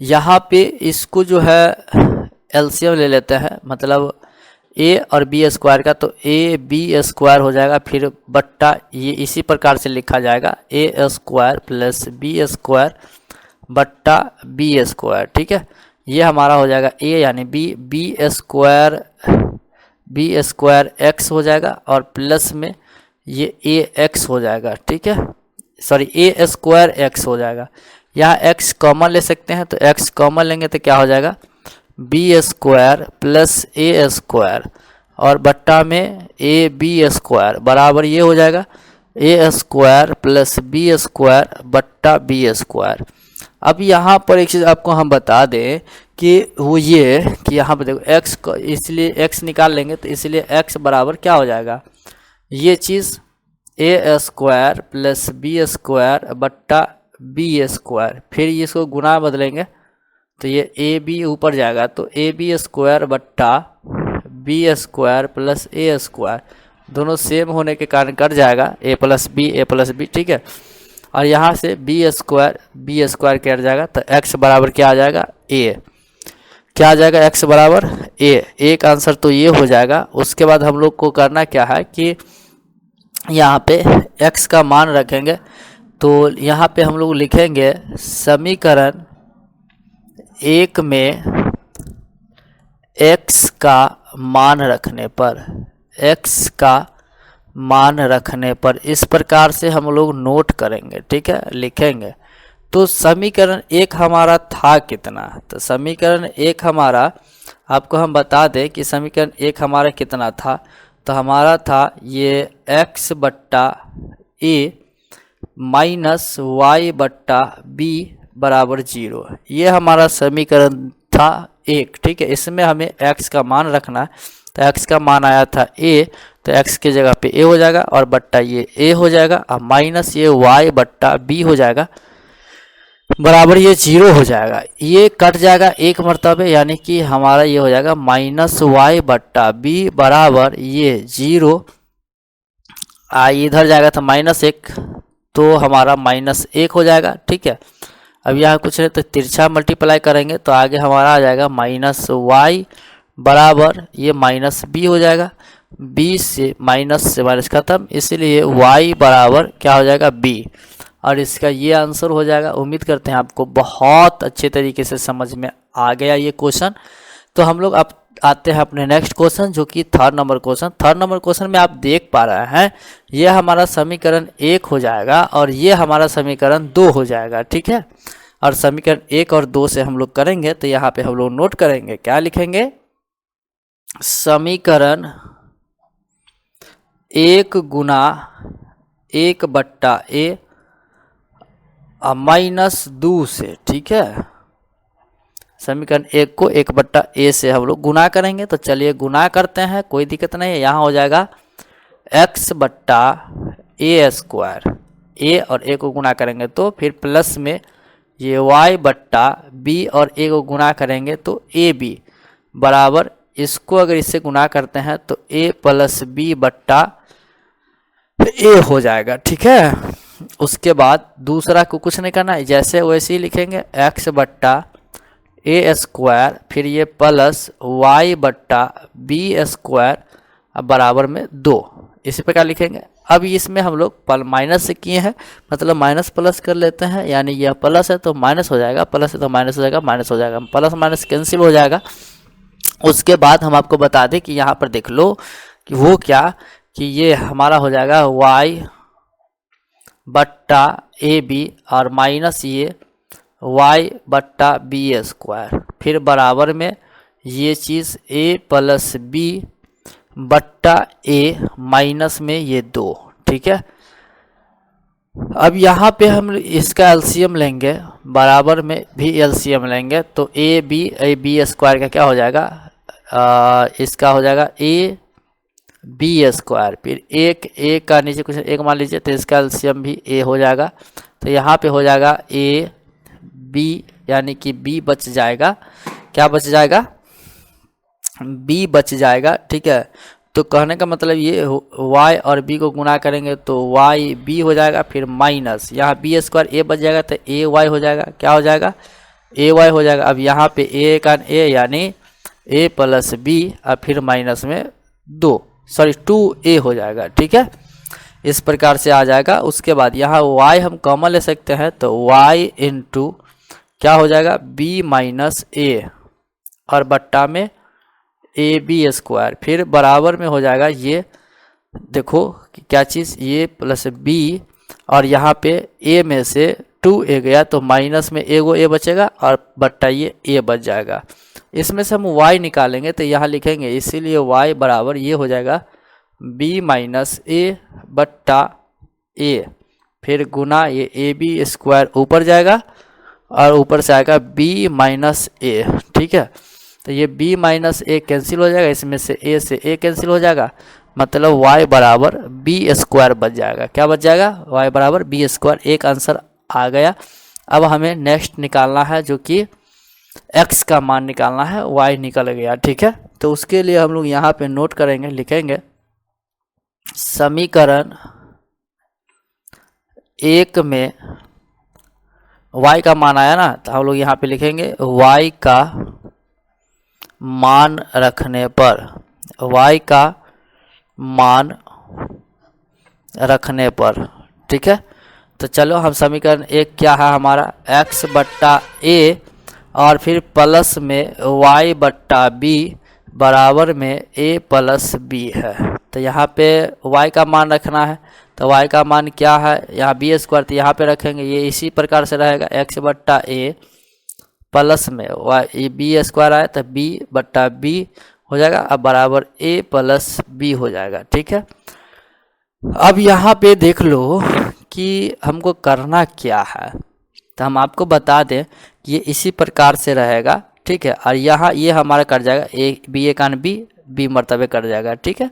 यहाँ पे इसको जो है एलसीएम ले लेते हैं, मतलब ए और बी स्क्वायर का, तो ए बी स्क्वायर हो जाएगा, फिर बट्टा ये इसी प्रकार से लिखा जाएगा A square plus B square बट्टा बी स्क्वायर, ठीक है। ये हमारा हो जाएगा ए यानी बी स्क्वायर एक्स हो जाएगा और प्लस में ये ए एक्स हो जाएगा, ठीक है, सॉरी ए स्क्वायर एक्स हो जाएगा। यहाँ एक्स कॉमन ले सकते हैं, तो एक्स कॉमन लेंगे तो क्या हो जाएगा B square plus a square और बट्टा में ए बी स्क्वायर बराबर ये हो जाएगा A square plus B square बट्टा बी स्क्वायर। अब यहाँ पर एक चीज़ आपको हम बता दें कि वो ये कि यहाँ पर देखो एक्स को इसलिए एक्स निकाल लेंगे, तो इसलिए एक्स बराबर क्या हो जाएगा, ये चीज़ ए स्क्वायर प्लस बी स्क्वायर बट्टा बी स्क्वायर, फिर इसको गुना बदलेंगे तो ये ए बी ऊपर जाएगा, तो ए बी स्क्वायर बट्टा B square plus a square, दोनों सेम होने के कारण कट जाएगा ए प्लस बी, ठीक है। और यहाँ से बी स्क्वायर कट जाएगा, तो एक्स बराबर क्या आ जाएगा ए, क्या आ जाएगा एक्स बराबर ए, एक आंसर तो ये हो जाएगा। उसके बाद हम लोग को करना क्या है कि यहाँ पे एक्स का मान रखेंगे, तो यहाँ पे हम लोग लिखेंगे समीकरण 1 में x का मान रखने पर इस प्रकार से हम लोग नोट करेंगे, ठीक है, लिखेंगे। तो समीकरण 1 हमारा था कितना, तो समीकरण 1 हमारा आपको हम बता दें कि समीकरण 1 हमारा कितना था, तो हमारा था ये x बट्टा ए माइनस वाई बट्टा बी बराबर 0, ये हमारा समीकरण था 1, ठीक है। इसमें हमें x का मान रखना है, तो x का मान आया था a, तो x की जगह पे a हो जाएगा और बट्टा ये a हो जाएगा और माइनस ये y बट्टा b हो जाएगा, बराबर ये 0 हो जाएगा, ये कट जाएगा एक मरतबे, यानी कि हमारा ये हो जाएगा माइनस वाई बट्टा बी बराबर ये 0। इधर जाएगा तो -1, तो हमारा -1 हो जाएगा। ठीक है, अब यहाँ कुछ नहीं तो तिरछा मल्टीप्लाई करेंगे तो आगे हमारा आ जाएगा -y बराबर ये -b हो जाएगा। b से माइनस खत्म, इसीलिए y बराबर क्या हो जाएगा b, और इसका ये आंसर हो जाएगा। उम्मीद करते हैं आपको बहुत अच्छे तरीके से समझ में आ गया ये क्वेश्चन। तो हम लोग अब आते हैं अपने नेक्स्ट क्वेश्चन, जो कि third number question. Third number question में आप देख पा रहे हैं ये हमारा समीकरण 1 हो जाएगा और ये हमारा समीकरण 2 हो जाएगा। ठीक है, और समीकरण 1 और 2 से हम लोग करेंगे तो यहाँ पे हम लोग नोट करेंगे, क्या लिखेंगे, समीकरण 1 गुना 1 बट्टा a -2 से। ठीक है, समीकरण 1 को 1 बट्टा a से हम लोग गुना करेंगे, तो चलिए गुना करते हैं, कोई दिक्कत नहीं है। यहाँ हो जाएगा x बट्टा a स्क्वायर, a और a को गुना करेंगे तो फिर प्लस में ये y बट्टा b और a को गुना करेंगे तो ab बराबर, इसको अगर इससे गुना करते हैं तो a प्लस b बट्टा a हो जाएगा। ठीक है, उसके बाद दूसरा को कुछ नहीं करना है, जैसे वैसे ही लिखेंगे x बट्टा a स्क्वायर, फिर ये प्लस y बट्टा b स्क्वायर बराबर में 2, इसी प्रकार लिखेंगे। अब इसमें हम लोग माइनस से किए हैं, मतलब माइनस प्लस कर लेते हैं, यानी यह प्लस है तो माइनस हो जाएगा, प्लस है तो माइनस हो जाएगा, माइनस हो जाएगा, प्लस माइनस कैंसिल हो जाएगा। उसके बाद हम आपको बता दें कि यहाँ पर देख लो कि वो क्या, कि ये हमारा हो जाएगा y बट्टा ए बी और माइनस ये y बट्टा बी स्क्वायर, फिर बराबर में ये चीज़ a प्लस बी बट्टा a माइनस में ये 2। ठीक है, अब यहाँ पे हम इसका एलसीएम लेंगे, बराबर में भी एलसीएम लेंगे, तो ए बी स्क्वायर का क्या हो जाएगा, इसका हो जाएगा ए बी स्क्वायर, फिर एक का नीचे कुछ एक मान लीजिए, तो इसका एलसीएम भी ए हो जाएगा। तो यहाँ पे हो जाएगा ए बी, यानी कि बी बच जाएगा, क्या बच जाएगा, बी बच जाएगा। ठीक है, तो कहने का मतलब ये y और b को गुना करेंगे तो y b हो जाएगा, फिर माइनस यहाँ बी स्क्वायर a बच जाएगा तो a y हो जाएगा, क्या हो जाएगा, a y हो जाएगा। अब यहाँ पे a का a यानी a प्लस b और फिर माइनस में 2a हो जाएगा। ठीक है, इस प्रकार से आ जाएगा। उसके बाद यहाँ y हम कॉमन ले सकते हैं, तो y इंटू क्या हो जाएगा, b माइनस a और बट्टा में ए बी स्क्वायर, फिर बराबर में हो जाएगा ये देखो कि क्या चीज़, ये प्लस बी और यहाँ पे ए में से 2a गया तो माइनस में एगो a बचेगा और बट्टा ये a बच जाएगा। इसमें से हम y निकालेंगे तो यहाँ लिखेंगे, इसीलिए y बराबर ये हो जाएगा b माइनस a बट्टा a, फिर गुना ये ए बी स्क्वायर ऊपर जाएगा और ऊपर से आएगा b माइनस a। ठीक है, तो ये b माइनस a कैंसिल हो जाएगा, इसमें से a कैंसिल हो जाएगा, मतलब y बराबर b स्क्वायर बच जाएगा। क्या बच जाएगा, y बराबर b स्क्वायर। एक आंसर आ गया। अब हमें नेक्स्ट निकालना है, जो कि x का मान निकालना है, y निकल गया। ठीक है, तो उसके लिए हम लोग यहाँ पे नोट करेंगे, लिखेंगे समीकरण 1 में y का मान आया ना, तो हम लोग यहाँ पे लिखेंगे y का मान रखने पर, y का मान रखने पर। ठीक है, तो चलो हम समीकरण 1 क्या है हमारा, x बट्टा a और फिर प्लस में y बट्टा b बराबर में a प्लस b है। तो यहाँ पे y का मान रखना है, तो y का मान क्या है, यहाँ b स्क्वायर, तो यहाँ पे रखेंगे, ये इसी प्रकार से रहेगा, x बट्टा a प्लस में y बी स्क्वायर आया तो b बट्टा b हो जाएगा, अब बराबर a प्लस b हो जाएगा। ठीक है, अब यहाँ पे देख लो कि हमको करना क्या है, तो हम आपको बता दें कि ये इसी प्रकार से रहेगा। ठीक है, और यहाँ ये हमारा कट जाएगा, ए कान बी मरतबे कट जाएगा। ठीक है,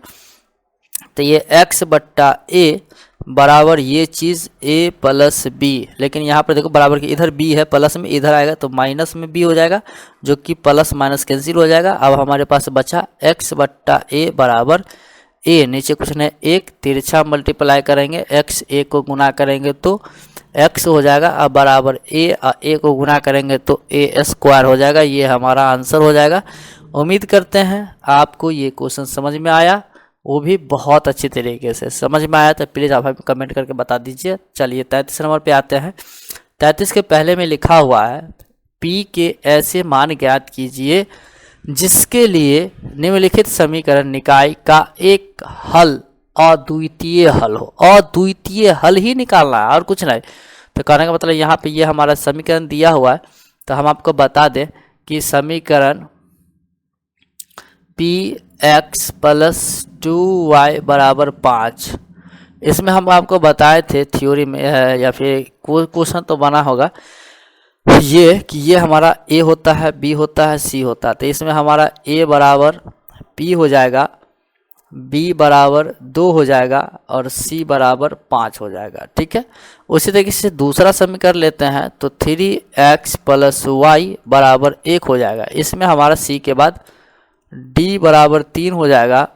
तो ये x बट्टा a बराबर ये चीज़ a प्लस बी, लेकिन यहाँ पर देखो बराबर की इधर b है, प्लस में इधर आएगा तो माइनस में b हो जाएगा, जो कि प्लस माइनस कैंसिल हो जाएगा। अब हमारे पास बचा x बट्टा a बराबर a, नीचे कुछ नहीं, एक तिरछा मल्टीप्लाई करेंगे, x a को गुना करेंगे तो x हो जाएगा, अब बराबर a को गुना करेंगे तो a स्क्वायर हो जाएगा। ये हमारा आंसर हो जाएगा। उम्मीद करते हैं आपको ये क्वेश्चन समझ में आया, वो भी बहुत अच्छी तरीके से समझ में आया, तो प्लीज़ आप हमें कमेंट करके बता दीजिए। चलिए 33 नंबर पे आते हैं। 33 के पहले में लिखा हुआ है P के ऐसे मान ज्ञात कीजिए जिसके लिए निम्नलिखित समीकरण निकाय का एक हल अद्वितीय हल हो। अद्वितीय हल ही निकालना है और कुछ नहीं। तो कहने का मतलब यहाँ पे ये हमारा समीकरण दिया हुआ है, तो हम आपको बता दें कि समीकरण px प्लस 2y बराबर 5, इसमें हम आपको बताए थे थ्योरी में या फिर क्वेश्चन तो बना होगा ये कि ये हमारा a होता है, b होता है, c होता है। तो इसमें हमारा a बराबर p हो जाएगा, b बराबर 2 हो जाएगा और c बराबर 5 हो जाएगा। ठीक है, उसी तरीके से दूसरा समीकरण लेते हैं तो 3x प्लस y बराबर 1 हो जाएगा। इसमें हमारा c के बाद d बराबर 3 हो जाएगा,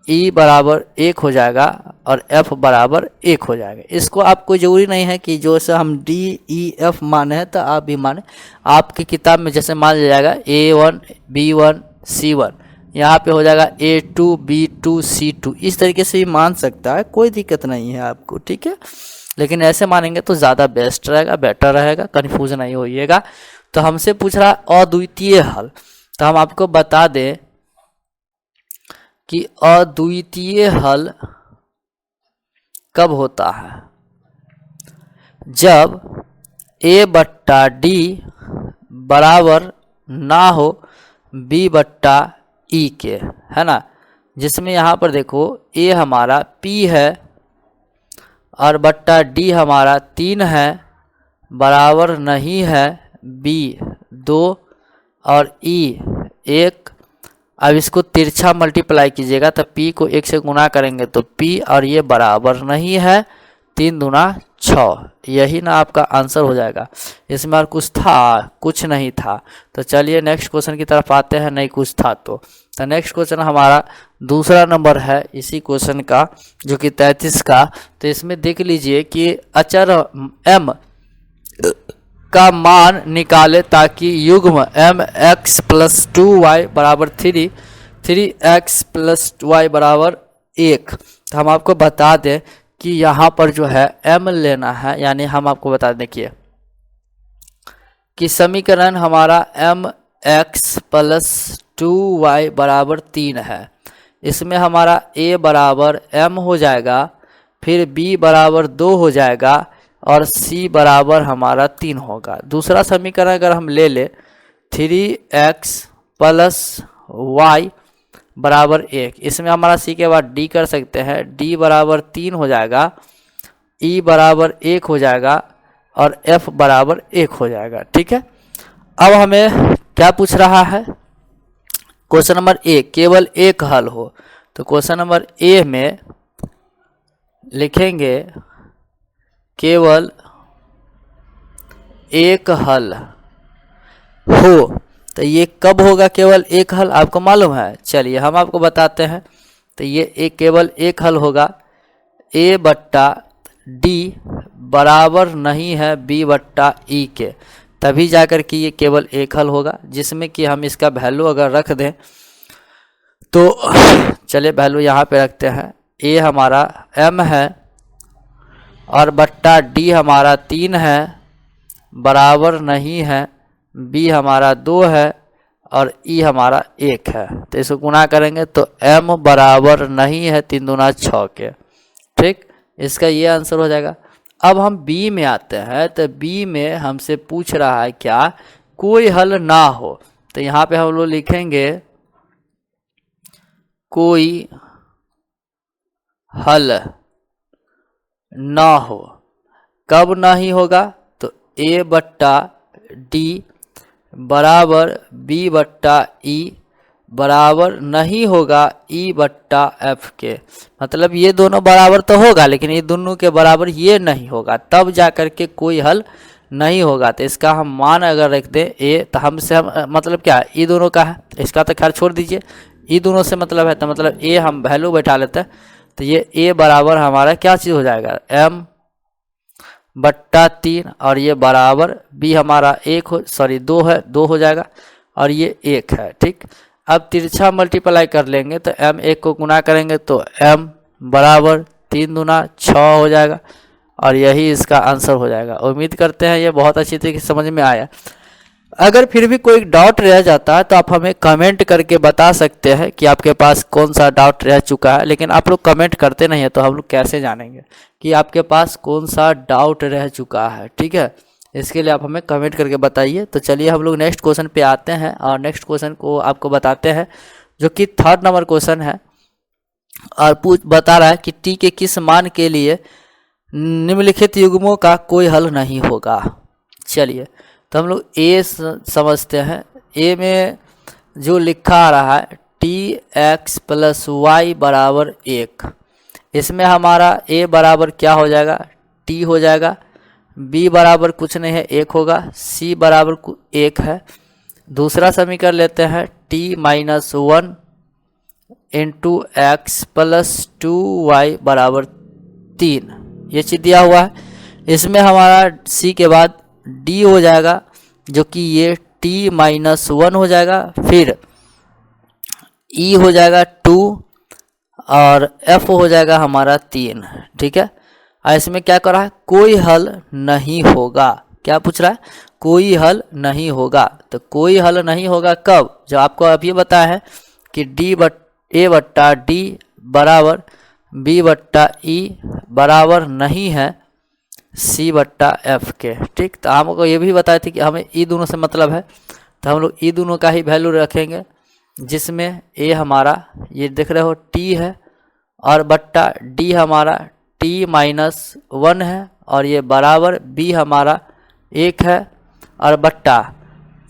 e बराबर 1 हो जाएगा और f बराबर 1 हो जाएगा। इसको आपको ज़रूरी नहीं है कि जो से हम d e f माने हैं तो आप भी माने, आपकी किताब में जैसे मान लिया जाएगा a1 b1 c1, यहाँ पे हो जाएगा a2 b2 c2, इस तरीके से भी मान सकता है, कोई दिक्कत नहीं है आपको। ठीक है, लेकिन ऐसे मानेंगे तो ज़्यादा बेस्ट रहेगा, बेटर रहेगा, कन्फ्यूज नहीं होइएगा। तो हमसे पूछ रहा है अद्वितीय हल, तो हम आपको बता दें कि अद्वितीय हल कब होता है, जब a बट्टा d बराबर ना हो b बट्टा e के, है ना। जिसमें यहाँ पर देखो a हमारा p है और बट्टा d हमारा 3 है, बराबर नहीं है b 2 और e 1। अब इसको तिरछा मल्टीप्लाई कीजिएगा तो p को 1 से गुना करेंगे तो p, और ये बराबर नहीं है, 3 दूना 6, यही ना आपका आंसर हो जाएगा। इसमें और कुछ था? कुछ नहीं था। तो चलिए नेक्स्ट क्वेश्चन की तरफ आते हैं, नहीं कुछ था तो नेक्स्ट क्वेश्चन हमारा दूसरा नंबर है इसी क्वेश्चन का, जो कि 33 का। तो इसमें देख लीजिए कि अचर m का मान निकाले ताकि युग्म mx प्लस 2y बराबर 3x प्लस y बराबर 1। तो हम आपको बता दें कि यहाँ पर जो है m लेना है, यानी हम आपको बता दें कि समीकरण हमारा mx प्लस 2y बराबर 3 है। इसमें हमारा a बराबर m हो जाएगा, फिर b बराबर 2 हो जाएगा और c बराबर हमारा 3 होगा। दूसरा समीकरण अगर हम ले ले 3x प्लस y बराबर 1, इसमें हमारा c के बाद d कर सकते हैं, d बराबर 3 हो जाएगा, e बराबर 1 हो जाएगा और f बराबर 1 हो जाएगा। ठीक है, अब हमें क्या पूछ रहा है, क्वेश्चन नंबर ए केवल एक हल हो। तो क्वेश्चन नंबर ए में लिखेंगे केवल एक हल हो। तो ये कब होगा केवल एक हल, आपको मालूम है? चलिए हम आपको बताते हैं। तो ये केवल एक हल होगा, a बट्टा डी बराबर नहीं है b बट्टा ई के, तभी जाकर कि ये केवल एक हल होगा। जिसमें कि हम इसका वैल्यू अगर रख दें तो चलिए वैल्यू यहाँ पे रखते हैं, a हमारा m है और बट्टा d हमारा 3 है, बराबर नहीं है b हमारा 2 है और e हमारा 1 है। तो इसको गुना करेंगे तो m बराबर नहीं है 3 दूना 6 के। ठीक, इसका ये आंसर हो जाएगा। अब हम b में आते हैं। तो b में हमसे पूछ रहा है क्या, कोई हल ना हो। तो यहाँ पे हम लोग लिखेंगे कोई हल ना हो। कब नहीं होगा, तो a बट्टा डी बराबर b बट्टा ई बराबर नहीं होगा ई बट्टा एफ के। मतलब ये दोनों बराबर तो होगा, लेकिन ये दोनों के बराबर ये नहीं होगा, तब जा कर के कोई हल नहीं होगा। तो इसका हम मान अगर रख दें ए, तो हमसे हम मतलब क्या ई दोनों का है, इसका तो खैर छोड़ दीजिए, ई दोनों से मतलब है, तो मतलब ए हम वैल्यू बैठा लेते हैं। तो ये ए बराबर हमारा क्या चीज़ हो जाएगा, एम बट्टा 3, और ये बराबर बी हमारा दो है, 2 हो जाएगा, और ये 1 है। ठीक, अब तिरछा मल्टीप्लाई कर लेंगे तो m 1 को गुना करेंगे तो m बराबर 3 दूना 6 हो जाएगा, और यही इसका आंसर हो जाएगा। उम्मीद करते हैं ये बहुत अच्छी तरीके से समझ में आया। अगर फिर भी कोई डाउट रह जाता है तो आप हमें कमेंट करके बता सकते हैं कि आपके पास कौन सा डाउट रह चुका है, लेकिन आप लोग कमेंट करते नहीं है तो हम लोग कैसे जानेंगे कि आपके पास कौन सा डाउट रह चुका है। ठीक है, इसके लिए आप हमें कमेंट करके बताइए। तो चलिए हम लोग नेक्स्ट क्वेश्चन पे आते हैं, और नेक्स्ट क्वेश्चन को आपको बताते हैं, जो कि 3rd नंबर क्वेश्चन है, और बता रहा है कि टी के किस मान के लिए निम्नलिखित युग्मों का कोई हल नहीं होगा। चलिए तो हम लोग ए समझते हैं। ए में जो लिखा आ रहा है टी एक्स प्लस वाई बराबर 1, इसमें हमारा ए बराबर क्या हो जाएगा, टी हो जाएगा, बी बराबर कुछ नहीं है 1 होगा, सी बराबर 1 है। दूसरा समीकरण लेते हैं T minus 1 into x plus 2y बराबर 3, ये चीज़ दिया हुआ है। इसमें हमारा सी के बाद डी हो जाएगा, जो कि ये टी माइनस 1 हो जाएगा, फिर ई हो जाएगा 2, और एफ हो जाएगा हमारा 3। ठीक है, और इसमें क्या कर रहा है, कोई हल नहीं होगा। क्या पूछ रहा है, कोई हल नहीं होगा। तो कोई हल नहीं होगा कब, जो आपको अभी बताया है कि ए बट्टा डी बराबर बी बट्टा ई बराबर नहीं है सी बट्टा एफ के। ठीक, तो हमको ये भी बताए थे कि हमें ई दोनों से मतलब है, तो हम लोग ई दोनों का ही वैल्यू रखेंगे, जिसमें ए हमारा ये देख रहे हो टी है, और बट्टा डी हमारा टी माइनस 1 है, और ये बराबर बी हमारा 1 है, और बट्टा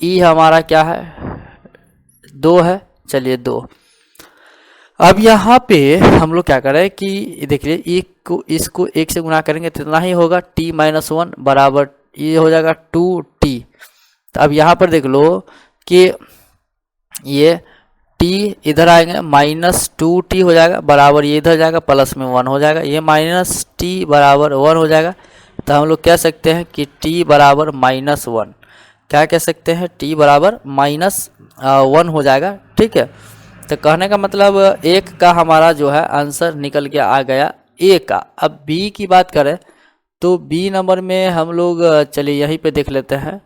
ई हमारा क्या है 2 है। चलिए 2। अब यहाँ पे हम लोग क्या करें कि देखिए इसको 1 से गुना करेंगे तो इतना ही होगा, टी माइनस 1 बराबर ये हो जाएगा 2t। तो अब यहाँ पर देख लो कि ये t इधर आएंगे माइनस 2t हो जाएगा, बराबर ये इधर जाएगा प्लस में 1 हो जाएगा, ये माइनस t बराबर 1 हो जाएगा। तो हम लोग कह सकते हैं कि t बराबर -1, क्या कह सकते हैं, t बराबर -1 हो जाएगा। ठीक है, तो कहने का मतलब 1 का हमारा जो है आंसर निकल के आ गया ए का। अब बी की बात करें तो बी नंबर में हम लोग चलिए यहीं पे देख लेते हैं।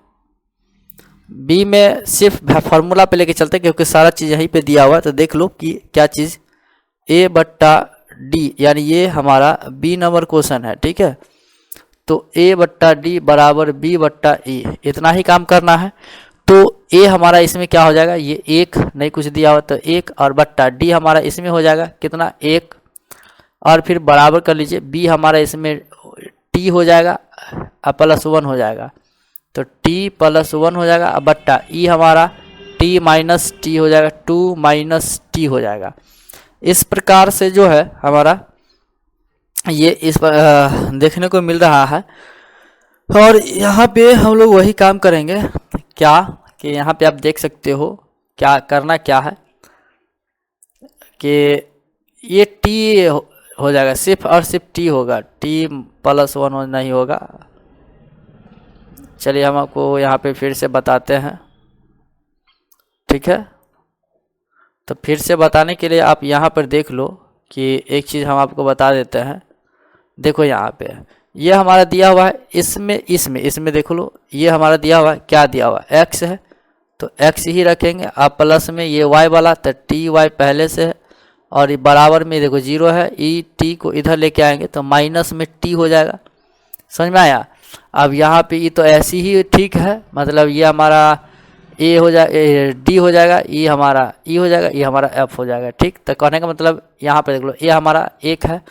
बी में सिर्फ फार्मूला पे लेके चलते हैं, क्योंकि सारा चीज़ यहीं पे दिया हुआ है। तो देख लो कि क्या चीज़, ए बट्टा डी, यानी ये हमारा बी नंबर क्वेश्चन है। ठीक है, तो ए बट्टा डी बराबर बी बट्टा ई, इतना ही काम करना है। तो ए हमारा इसमें क्या हो जाएगा, ये 1 नहीं कुछ दिया हुआ, तो 1, और बट्टा डी हमारा इसमें हो जाएगा कितना 1, और फिर बराबर कर लीजिए बी हमारा इसमें टी हो जाएगा प्लस 1 हो जाएगा, तो टी प्लस 1 हो जाएगा, अब बट्टा ई हमारा टी माइनस टी हो जाएगा, 2 माइनस टी हो जाएगा। इस प्रकार से जो है हमारा ये इस पर देखने को मिल रहा है। और यहाँ पे हम लोग वही काम करेंगे क्या कि यहाँ पे आप देख सकते हो क्या करना क्या है कि ये टी हो जाएगा, सिर्फ और सिर्फ टी होगा, टी प्लस 1 नहीं होगा। चलिए हम आपको यहाँ पे फिर से बताते हैं। ठीक है, तो फिर से बताने के लिए आप यहाँ पर देख लो कि एक चीज़ हम आपको बता देते हैं। देखो यहाँ पे ये हमारा दिया हुआ है, इसमें देख लो, ये हमारा दिया हुआ है, क्या दिया हुआ है, x है, तो x ही रखेंगे। आप प्लस में ये y वाला, तो टी वाई पहले से है, और ये बराबर में देखो 0 है, ई टी को इधर लेके आएंगे तो माइनस में टी हो जाएगा। समझ में आया। अब यहाँ पे ये तो ऐसी ही ठीक है, मतलब ये हमारा ए हो जाएगा, डी हो जाएगा, ई हमारा ई हो जाएगा, ये हमारा एफ हो जाएगा। ठीक, तो कहने का मतलब यहाँ पे देख लो ए हमारा 1 है।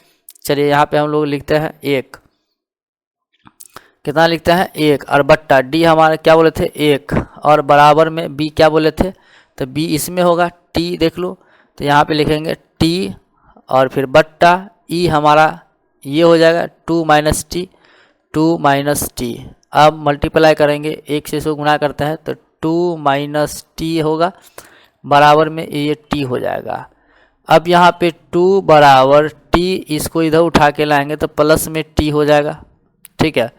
चलिए यहाँ पे हम लोग लिखते हैं 1, कितना लिखते हैं 1, और बट्टा डी हमारा क्या बोले थे 1, और बराबर में बी क्या बोले थे तो बी इसमें होगा, टी देख लो, तो यहाँ पे लिखेंगे टी और फिर बट्टा ई हमारा ये हो जाएगा 2 माइनस टी, 2 माइनस टी। अब मल्टीप्लाई करेंगे, एक से इसको गुणा करते हैं तो 2 माइनस टी होगा, बराबर में ये टी हो जाएगा। अब यहाँ पे 2 बराबर टी, इसको इधर उठा के लाएंगे तो प्लस में टी हो जाएगा, ठीक है।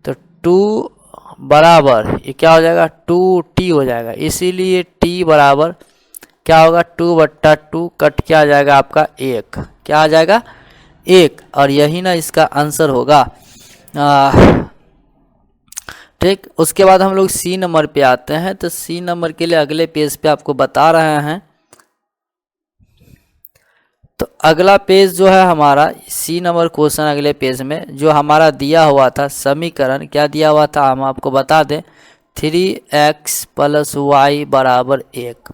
तो 2 बराबर ये क्या हो जाएगा, 2t हो जाएगा। इसीलिए t बराबर क्या होगा, 2 बट्टा 2 कट क्या आ जाएगा आपका 1, क्या आ जाएगा 1, और यही ना इसका आंसर होगा। ठीक, उसके बाद हम लोग सी नंबर पे आते हैं। तो सी नंबर के लिए अगले पेज पे आपको बता रहे हैं। तो अगला पेज जो है हमारा सी नंबर क्वेश्चन, अगले पेज में जो हमारा दिया हुआ था समीकरण, क्या दिया हुआ था हम आपको बता दें, 3x प्लस वाई बराबर 1।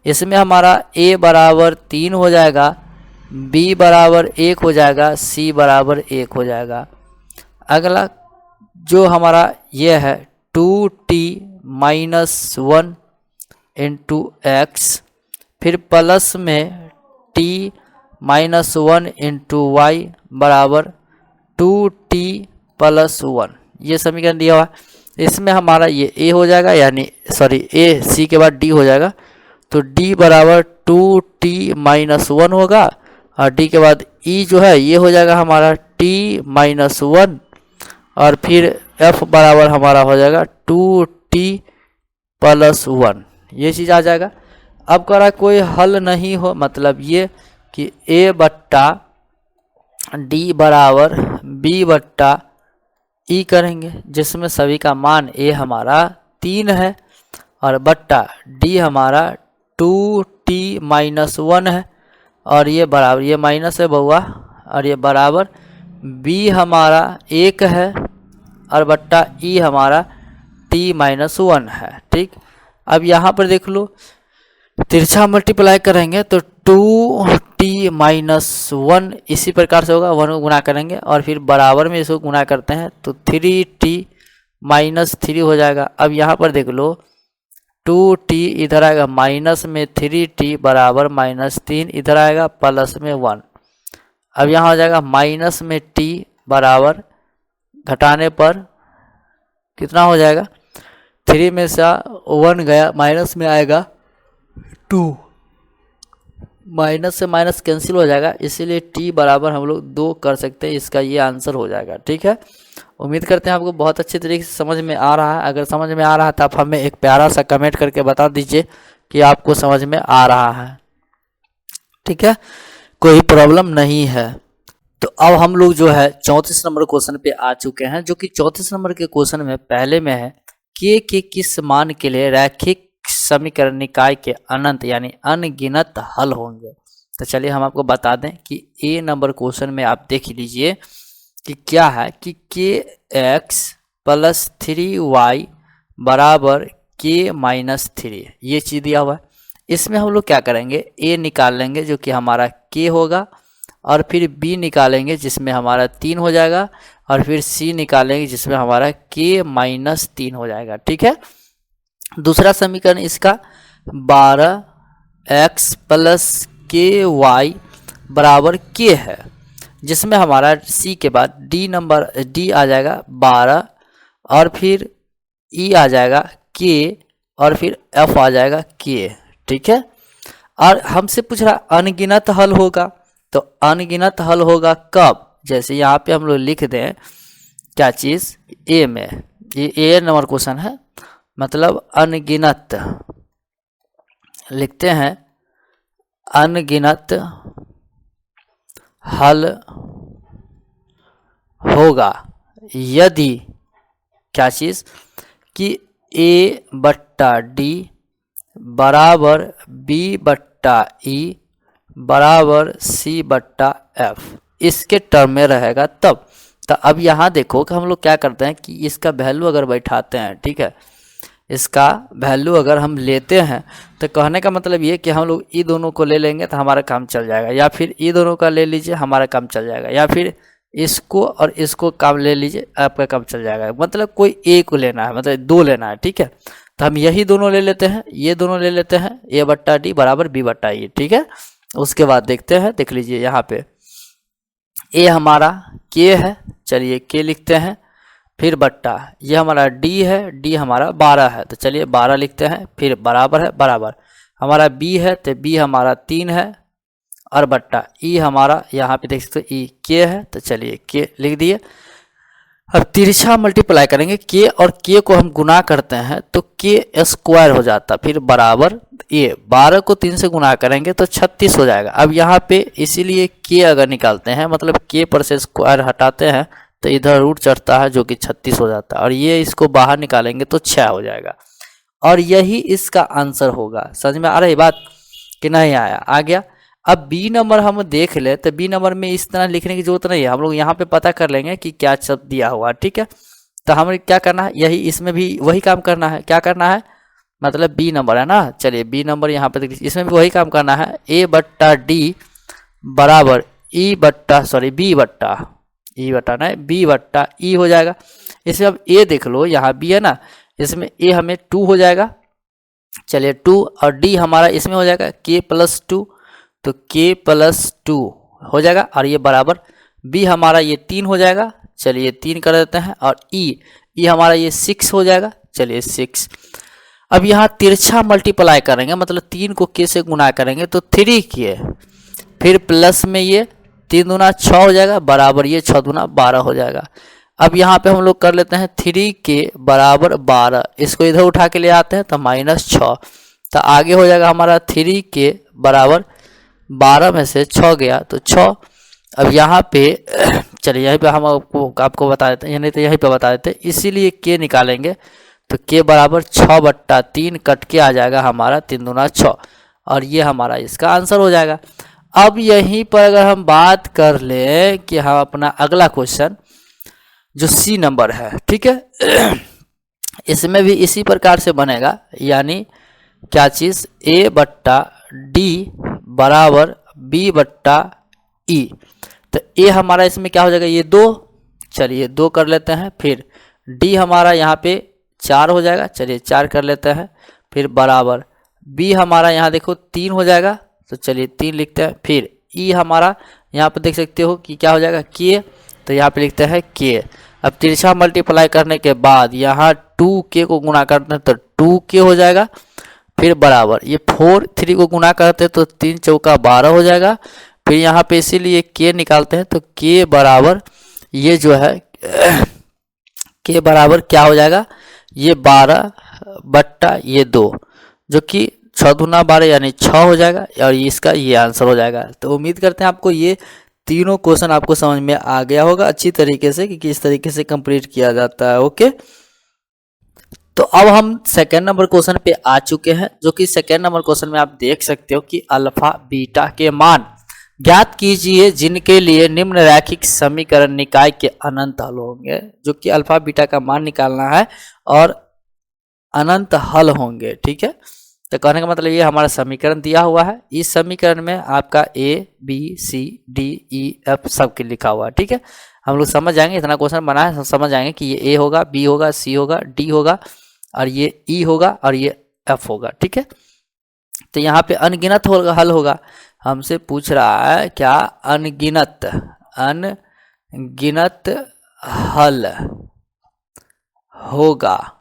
इसमें हमारा a बराबर 3 हो जाएगा, b बराबर 1 हो जाएगा, c बराबर 1 हो जाएगा। अगला जो हमारा ये है 2t माइनस 1 इंटू एक्स, फिर प्लस में t माइनस 1 इंटू वाई बराबर 2t प्लस 1, ये समीकरण दिया हुआ है। इसमें हमारा ये a हो जाएगा, यानी सॉरी a, c के बाद d हो जाएगा, तो d बराबर 2t माइनस 1 होगा, और d के बाद e जो है ये हो जाएगा हमारा t माइनस 1, और फिर f बराबर हमारा हो जाएगा 2t प्लस 1, ये चीज़ आ जाएगा। अब कह रहा है कोई हल नहीं हो, मतलब ये कि a बट्टा d बराबर b बट्टा e करेंगे, जिसमें सभी का मान a हमारा 3 है और बट्टा d हमारा 2t माइनस 1 है, और ये बराबर, ये माइनस है बउआ, और ये बराबर b हमारा 1 है और बट्टा e हमारा t माइनस 1 है। ठीक, अब यहाँ पर देख लो तिरछा मल्टीप्लाई करेंगे तो 2t माइनस 1 इसी प्रकार से होगा, 1 को गुना करेंगे और फिर बराबर में इसको गुना करते हैं तो 3t माइनस 3 हो जाएगा। अब यहाँ पर देख लो 2t इधर आएगा, माइनस में 3t बराबर माइनस 3 इधर आएगा, प्लस में 1। अब यहाँ हो जाएगा माइनस में t बराबर, घटाने पर कितना हो जाएगा, 3 में से 1 गया, माइनस में आएगा 2, माइनस से माइनस कैंसिल हो जाएगा, इसीलिए t बराबर हम लोग 2 कर सकते हैं, इसका ये आंसर हो जाएगा। ठीक है, उम्मीद करते हैं आपको बहुत अच्छे तरीके से समझ में आ रहा है। अगर समझ में आ रहा है तो आप हमें एक प्यारा सा कमेंट करके बता दीजिए कि आपको समझ में आ रहा है। ठीक है, कोई प्रॉब्लम नहीं है। तो अब हम लोग जो है 34 नंबर क्वेश्चन पे आ चुके हैं, जो कि 34 नंबर के क्वेश्चन में पहले में है के किस मान के लिए रैखिक समीकरण निकाय के अनंत यानी अनगिनत हल होंगे। तो चलिए हम आपको बता दें कि ए नंबर क्वेश्चन में आप देख लीजिए कि क्या है कि kx प्लस 3y बराबर k माइनस 3, ये चीज़ दिया हुआ है। इसमें हम लोग क्या करेंगे, a निकाल लेंगे जो कि हमारा k होगा, और फिर b निकालेंगे जिसमें हमारा 3 हो जाएगा, और फिर c निकालेंगे जिसमें हमारा k माइनस 3 हो जाएगा। ठीक है, दूसरा समीकरण इसका 12x प्लस ky बराबर k है, जिसमें हमारा c के बाद d आ जाएगा 12, और फिर e आ जाएगा k, और फिर f आ जाएगा k। ठीक है, और हमसे पूछ रहा अनगिनत हल होगा, तो अनगिनत हल होगा कब, जैसे यहाँ पे हम लोग लिख दें क्या चीज़, ए में, ये ए नंबर क्वेश्चन है, मतलब अनगिनत लिखते हैं, अनगिनत हल होगा यदि क्या चीज़ कि a बट्टा डी बराबर b बट्टा ई बराबर c बट्टा f, इसके टर्म में रहेगा तब। तो अब यहाँ देखो कि हम लोग क्या करते हैं कि इसका वैल्यू अगर बैठाते हैं, ठीक है, इसका वैल्यू अगर हम लेते हैं तो कहने का मतलब ये कि हम लोग ई दोनों को ले लेंगे तो हमारा काम चल जाएगा, या फिर ई दोनों का ले लीजिए हमारा काम चल जाएगा, या फिर इसको और इसको काम ले लीजिए आपका काम चल जाएगा। मतलब कोई ए को लेना है, मतलब 2 लेना है। ठीक है, तो हम यही दोनों ले लेते हैं, ये दोनों ले लेते हैं, ए बट्टा डी बराबर बी बट्टा ए, ठीक है। उसके बाद देखते हैं, देख लीजिए यहाँ पे ए हमारा के है, चलिए के लिखते हैं, फिर बट्टा ये हमारा डी है, डी हमारा 12 है, तो चलिए 12 लिखते हैं, फिर बराबर है, बराबर हमारा बी है, तो बी हमारा 3 है, और बट्टा ई हमारा यहाँ पे देख सकते हो ई के है, तो चलिए के लिख दिए। अब तिरछा मल्टीप्लाई करेंगे, के और के को हम गुना करते हैं तो के स्क्वायर हो जाता, फिर बराबर ये 12 को 3 से गुना करेंगे तो 36 हो जाएगा। अब यहाँ पे इसीलिए के अगर निकालते हैं, मतलब के पर से स्क्वायर हटाते हैं तो इधर रूट चढ़ता है जो कि 36 हो जाता है, और ये इसको बाहर निकालेंगे तो 6 हो जाएगा, और यही इसका आंसर होगा। समझ में आ रही बात कि नहीं आया? आ गया। अब बी नंबर हम देख ले तो बी नंबर में इस तरह लिखने की जरूरत नहीं है, हम लोग यहाँ पे पता कर लेंगे कि क्या शब्द दिया हुआ, ठीक है। तो हमें क्या करना है, यही इसमें भी वही काम करना है। क्या करना है, मतलब बी नंबर है ना, चलिए बी नंबर यहाँ पे इसमें भी वही काम करना है। ए बट्टा डी बराबर ई बट्टा सॉरी बी बट्टा ई बट्टा नहीं बी बट्टा ई हो जाएगा। इसमें अब ए देख लो, यहाँ बी है ना, इसमें ए हमें 2 हो जाएगा, चलिए 2, और डी हमारा इसमें हो जाएगा के प्लस 2, तो के प्लस 2 हो जाएगा, और ये बराबर बी हमारा ये 3 हो जाएगा, चलिए 3 कर देते हैं, और ई हमारा ये 6 हो जाएगा, चलिए 6। अब यहाँ तिरछा मल्टीप्लाई करेंगे, मतलब 3 को के से गुना करेंगे तो 3 के, फिर प्लस में ये 3 दूना 6 हो जाएगा, बराबर ये 6 दूना 12 हो जाएगा। अब यहाँ पे हम लोग कर लेते हैं 3 के बराबर 12, इसको इधर उठा के ले आते हैं तो -6, तो आगे हो जाएगा हमारा 3 के बराबर 12 में से 6 गया तो 6। अब यहाँ पे चलिए यहीं पे हम आपको बता देते हैं, नहीं तो यहीं पे बता देते हैं, इसीलिए के निकालेंगे तो के बराबर 6 बट्टा 3 कट के आ जाएगा हमारा 3 दूना 6, और ये हमारा इसका आंसर हो जाएगा। अब यहीं पर अगर हम बात कर लें कि हम अपना अगला क्वेश्चन जो सी नंबर है, ठीक है, इसमें भी इसी प्रकार से बनेगा, यानी क्या चीज़, ए बट्टा डी बराबर बी बट्टा ई, तो ए हमारा इसमें क्या हो जाएगा, ये 2, चलिए 2 कर लेते हैं, फिर डी हमारा यहाँ पे 4 हो जाएगा, चलिए 4 कर लेते हैं, फिर बराबर बी हमारा यहाँ देखो 3 हो जाएगा, तो चलिए 3 लिखते हैं, फिर ई हमारा यहाँ पे देख सकते हो कि क्या हो जाएगा के, तो यहाँ पे लिखते हैं के। अब तिरछा मल्टीप्लाई करने के बाद यहाँ 2k को गुना करते हैं तो 2k हो जाएगा, फिर बराबर ये 3 को गुना करते हैं तो 3 चौका 12 हो जाएगा, फिर यहाँ पे इसीलिए k निकालते हैं तो k बराबर ये जो है k बराबर क्या हो जाएगा, ये 12 बट्टा ये 2, जो कि 6 दूना 12 यानी 6 हो जाएगा, और इसका ये आंसर हो जाएगा। तो उम्मीद करते हैं आपको ये तीनों क्वेश्चन आपको समझ में आ गया होगा अच्छी तरीके से कि किस तरीके से कंप्लीट किया जाता है। ओके, तो अब हम सेकेंड नंबर क्वेश्चन पे आ चुके हैं, जो कि सेकेंड नंबर क्वेश्चन में आप देख सकते हो कि अल्फा बीटा के मान ज्ञात कीजिए जिनके लिए निम्न रैखिक समीकरण निकाय के अनंत हल होंगे, जो कि अल्फा बीटा का मान निकालना है और अनंत हल होंगे, ठीक है। तो कहने का मतलब ये हमारा समीकरण दिया हुआ है, इस समीकरण में आपका a b c d e f सब के लिखा हुआ है, ठीक है। हम लोग समझ जाएंगे, इतना क्वेश्चन बना है समझ जाएंगे कि ये ए होगा, बी होगा, सी होगा, डी होगा, और ये ई होगा, और ये एफ होगा, ठीक है। तो यहाँ पे अनगिनत होगा, हल होगा, हमसे पूछ रहा है क्या, अनगिनत हल होगा,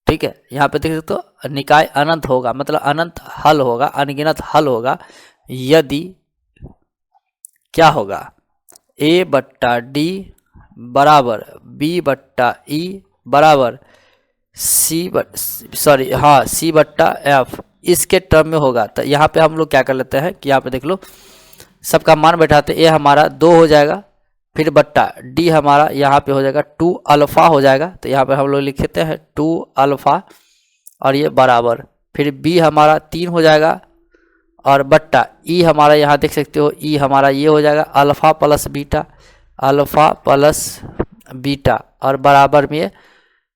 ठीक है। यहाँ पे देख सकते हो निकाय अनंत होगा, मतलब अनंत हल होगा, अनगिनत हल होगा यदि क्या होगा, ए बट्टा डी बराबर बी बट्टा ई बराबर सी बट्टा एफ इसके टर्म में होगा। तो यहाँ पे हम लोग क्या कर लेते हैं कि यहाँ पे देख लो सबका मान बैठाते, ए हमारा 2 हो जाएगा, फिर बट्टा डी हमारा यहाँ पे हो जाएगा 2 अल्फा हो जाएगा, तो यहाँ पे हम लोग लिखते हैं 2 अल्फा, और ये बराबर फिर बी हमारा 3 हो जाएगा, और बट्टा ई हमारा यहाँ देख सकते हो ई हमारा ये हो जाएगा अल्फा प्लस बीटा, और बराबर में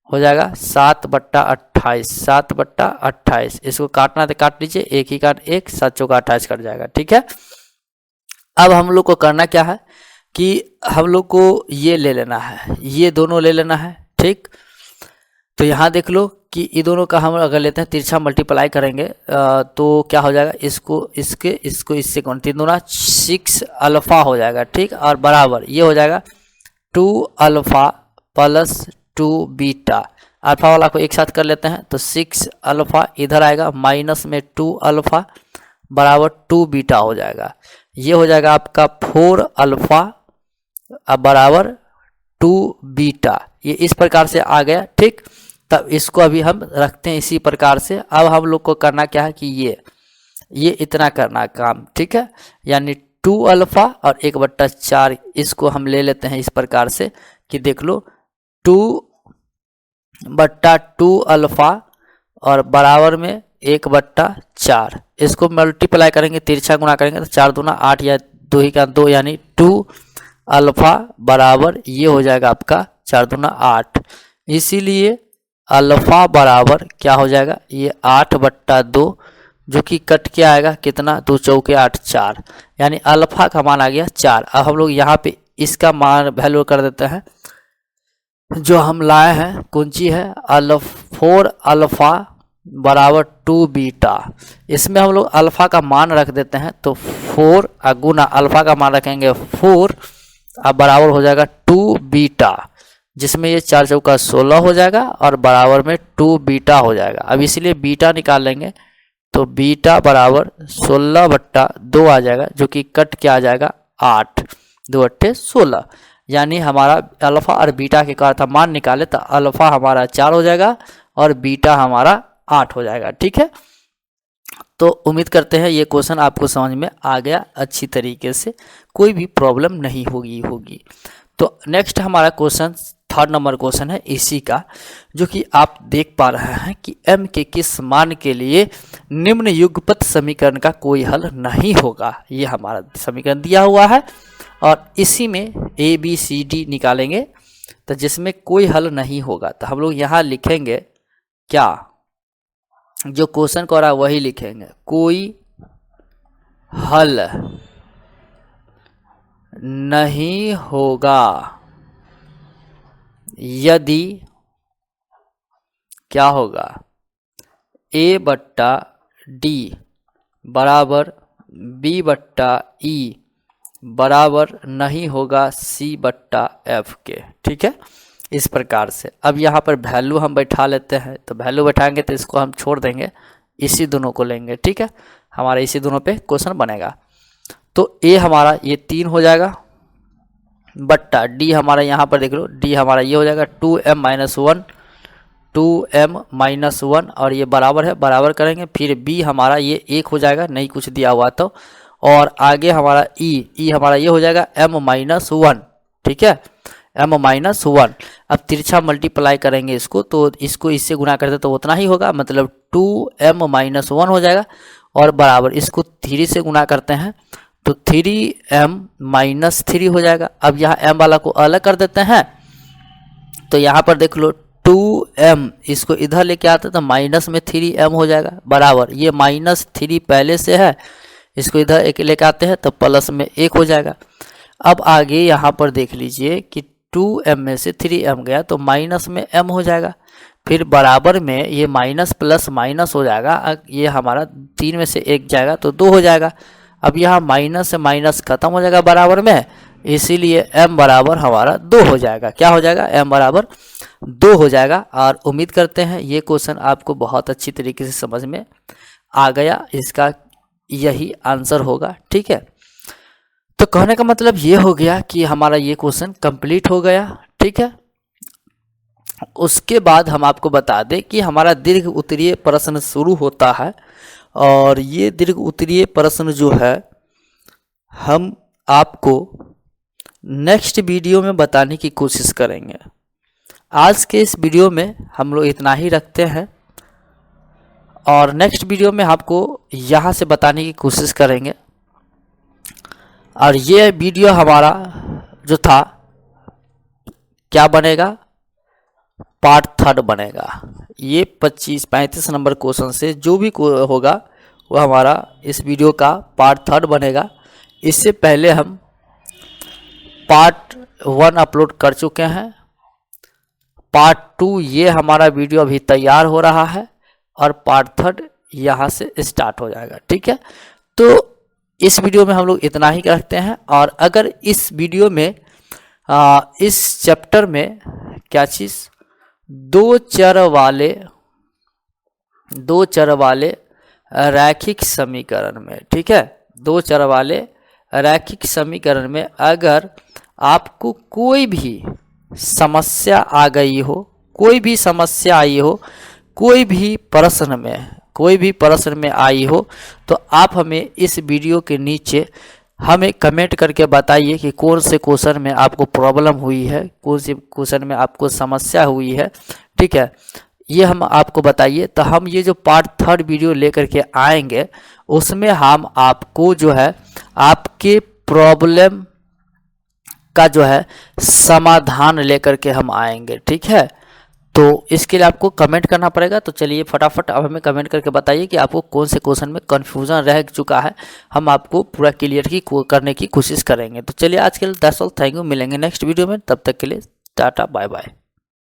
हो जाएगा 7/28, इसको काटना तो काट लीजिए, एक ही काट 1, 7 चौका 28 कट जाएगा, ठीक है। अब हम लोग को करना क्या है कि हम लोग को ये ले लेना है, ये दोनों ले लेना है, ठीक। तो यहाँ देख लो कि ये दोनों का हम अगर लेते हैं तिरछा मल्टीप्लाई करेंगे तो क्या हो जाएगा, इसको इससे कौन 3 दूना 6 अल्फ़ा हो जाएगा, ठीक। और बराबर ये हो जाएगा 2 अल्फ़ा प्लस 2 बीटा। अल्फ़ा वाला को एक साथ कर लेते हैं तो 6 अल्फ़ा इधर आएगा माइनस में 2 अल्फ़ा बराबर 2 बीटा हो जाएगा। ये हो जाएगा आपका 4 अल्फ़ा बराबर 2 बीटा। ये इस प्रकार से आ गया, ठीक। तब इसको अभी हम रखते हैं इसी प्रकार से। अब हम लोग को करना क्या है कि ये इतना करना काम, ठीक है। यानी 2 अल्फ़ा और 1/4 इसको हम ले लेते हैं इस प्रकार से कि देख लो 2/2 अल्फ़ा और बराबर में 1/4। इसको मल्टीप्लाई करेंगे, तिरछा गुना करेंगे तो 4 दूना 8 या 2 ही का 2 यानी 2 अल्फ़ा बराबर ये हो जाएगा आपका 4 दूना 8। इसीलिए अल्फ़ा बराबर क्या हो जाएगा, ये 8/2 जो कि कट के आएगा कितना, 2 चौके 8 4, यानी अल्फ़ा का मान आ गया 4। अब हम लोग यहाँ पे इसका मान वैल्यू कर देते हैं जो हम लाए हैं, कौन सी है 4 अल्फ़ा बराबर 2 बीटा। इसमें हम लोग अल्फ़ा का मान रख देते हैं तो 4 गुना अल्फ़ा का मान रखेंगे 4 अब बराबर हो जाएगा 2 बीटा, जिसमें ये 4 चौका 16 हो जाएगा और बराबर में 2 बीटा हो जाएगा। अब इसलिए बीटा निकाल लेंगे तो बीटा बराबर 16/2 आ जाएगा जो कि कट के आ जाएगा 8 2 8 16, यानी हमारा अल्फ़ा और बीटा के का मान निकाले तो अल्फ़ा हमारा 4 हो जाएगा और बीटा हमारा 8 हो जाएगा, ठीक है। तो उम्मीद करते हैं ये क्वेश्चन आपको समझ में आ गया अच्छी तरीके से, कोई भी प्रॉब्लम नहीं होगी। तो नेक्स्ट हमारा क्वेश्चन 3rd नंबर क्वेश्चन है इसी का, जो कि आप देख पा रहे हैं कि m के किस मान के लिए निम्न युगपत समीकरण का कोई हल नहीं होगा। ये हमारा समीकरण दिया हुआ है और इसी में a b c d निकालेंगे तो जिसमें कोई हल नहीं होगा तो हम लोग यहाँ लिखेंगे क्या, जो क्वेश्चन को रहा वही लिखेंगे, कोई हल नहीं होगा यदि क्या होगा a/d बराबर b/e बराबर नहीं होगा c/f के, ठीक है। इस प्रकार से अब यहाँ पर वैल्यू हम बैठा लेते हैं, तो वैल्यू बैठाएंगे तो इसको हम छोड़ देंगे, इसी दोनों को लेंगे, ठीक है। हमारा इसी दोनों पे क्वेश्चन बनेगा। तो a हमारा ये 3 हो जाएगा बट्टा d हमारा यहाँ पर देख लो, d हमारा ये हो जाएगा 2m-1 और ये बराबर है, बराबर करेंगे। फिर b हमारा ये 1 हो जाएगा, नहीं कुछ दिया हुआ तो, और आगे हमारा e हमारा ये हो जाएगा m-1, ठीक है, m-1। अब तिरछा मल्टीप्लाई करेंगे इसको तो इसको इससे गुना करते तो उतना ही होगा, मतलब 2m-1 हो जाएगा और बराबर इसको 3 से गुना करते हैं तो 3m-3 हो जाएगा। अब यहाँ m वाला को अलग कर देते हैं तो यहाँ पर देख लो 2m इसको इधर लेके आते तो माइनस में 3m हो जाएगा बराबर, ये -3 पहले से है, इसको इधर एक लेके आते हैं तो प्लस में 1 हो जाएगा। अब आगे यहाँ पर देख लीजिए कि 2m में से 3m गया तो माइनस में m हो जाएगा, फिर बराबर में ये माइनस प्लस माइनस हो जाएगा, ये हमारा 3 में से 1 जाएगा तो 2 हो जाएगा। अब यहाँ माइनस से माइनस खत्म हो जाएगा बराबर में, इसीलिए m बराबर हमारा 2 हो जाएगा। क्या हो जाएगा, m बराबर 2 हो जाएगा। और उम्मीद करते हैं ये क्वेश्चन आपको बहुत अच्छी तरीके से समझ में आ गया, इसका यही आंसर होगा, ठीक है। तो कहने का मतलब ये हो गया कि हमारा ये क्वेश्चन कंप्लीट हो गया, ठीक है। उसके बाद हम आपको बता दें कि हमारा दीर्घ उत्तरीय प्रश्न शुरू होता है और ये दीर्घ उत्तरीय प्रश्न जो है हम आपको नेक्स्ट वीडियो में बताने की कोशिश करेंगे। आज के इस वीडियो में हम लोग इतना ही रखते हैं और नेक्स्ट वीडियो में आपको यहाँ से बताने की कोशिश करेंगे। और ये वीडियो हमारा जो था क्या बनेगा, पार्ट 3 बनेगा। ये 35 नंबर क्वेश्चन से जो भी होगा वो हमारा इस वीडियो का पार्ट 3 बनेगा। इससे पहले हम पार्ट 1 अपलोड कर चुके हैं, पार्ट 2 ये हमारा वीडियो अभी तैयार हो रहा है और पार्ट 3 यहाँ से स्टार्ट हो जाएगा। ठीक है, तो इस वीडियो में हम लोग इतना ही रखते हैं। और अगर इस वीडियो में इस चैप्टर में क्या चीज़ दो चर वाले रैखिक समीकरण में, ठीक है, दो चर वाले रैखिक समीकरण में अगर आपको कोई भी समस्या आ गई हो, कोई भी समस्या आई हो, कोई भी प्रश्न में आई हो, तो आप हमें इस वीडियो के नीचे हमें कमेंट करके बताइए कि कौन से क्वेश्चन में आपको प्रॉब्लम हुई है, कौन से क्वेश्चन में आपको समस्या हुई है। ठीक है, ये हम आपको बताइए, तो हम ये जो पार्ट 3 वीडियो लेकर के आएंगे उसमें हम आपको जो है आपके प्रॉब्लम का जो है समाधान लेकर के हम आएंगे। ठीक है, तो इसके लिए आपको कमेंट करना पड़ेगा। तो चलिए फटाफट अब हमें कमेंट करके बताइए कि आपको कौन से क्वेश्चन में कन्फ्यूजन रह चुका है, हम आपको पूरा क्लियर करने की कोशिश करेंगे। तो चलिए आज के लिए दैट्स ऑल, थैंक यू, मिलेंगे नेक्स्ट वीडियो में, तब तक के लिए टाटा बाय बाय।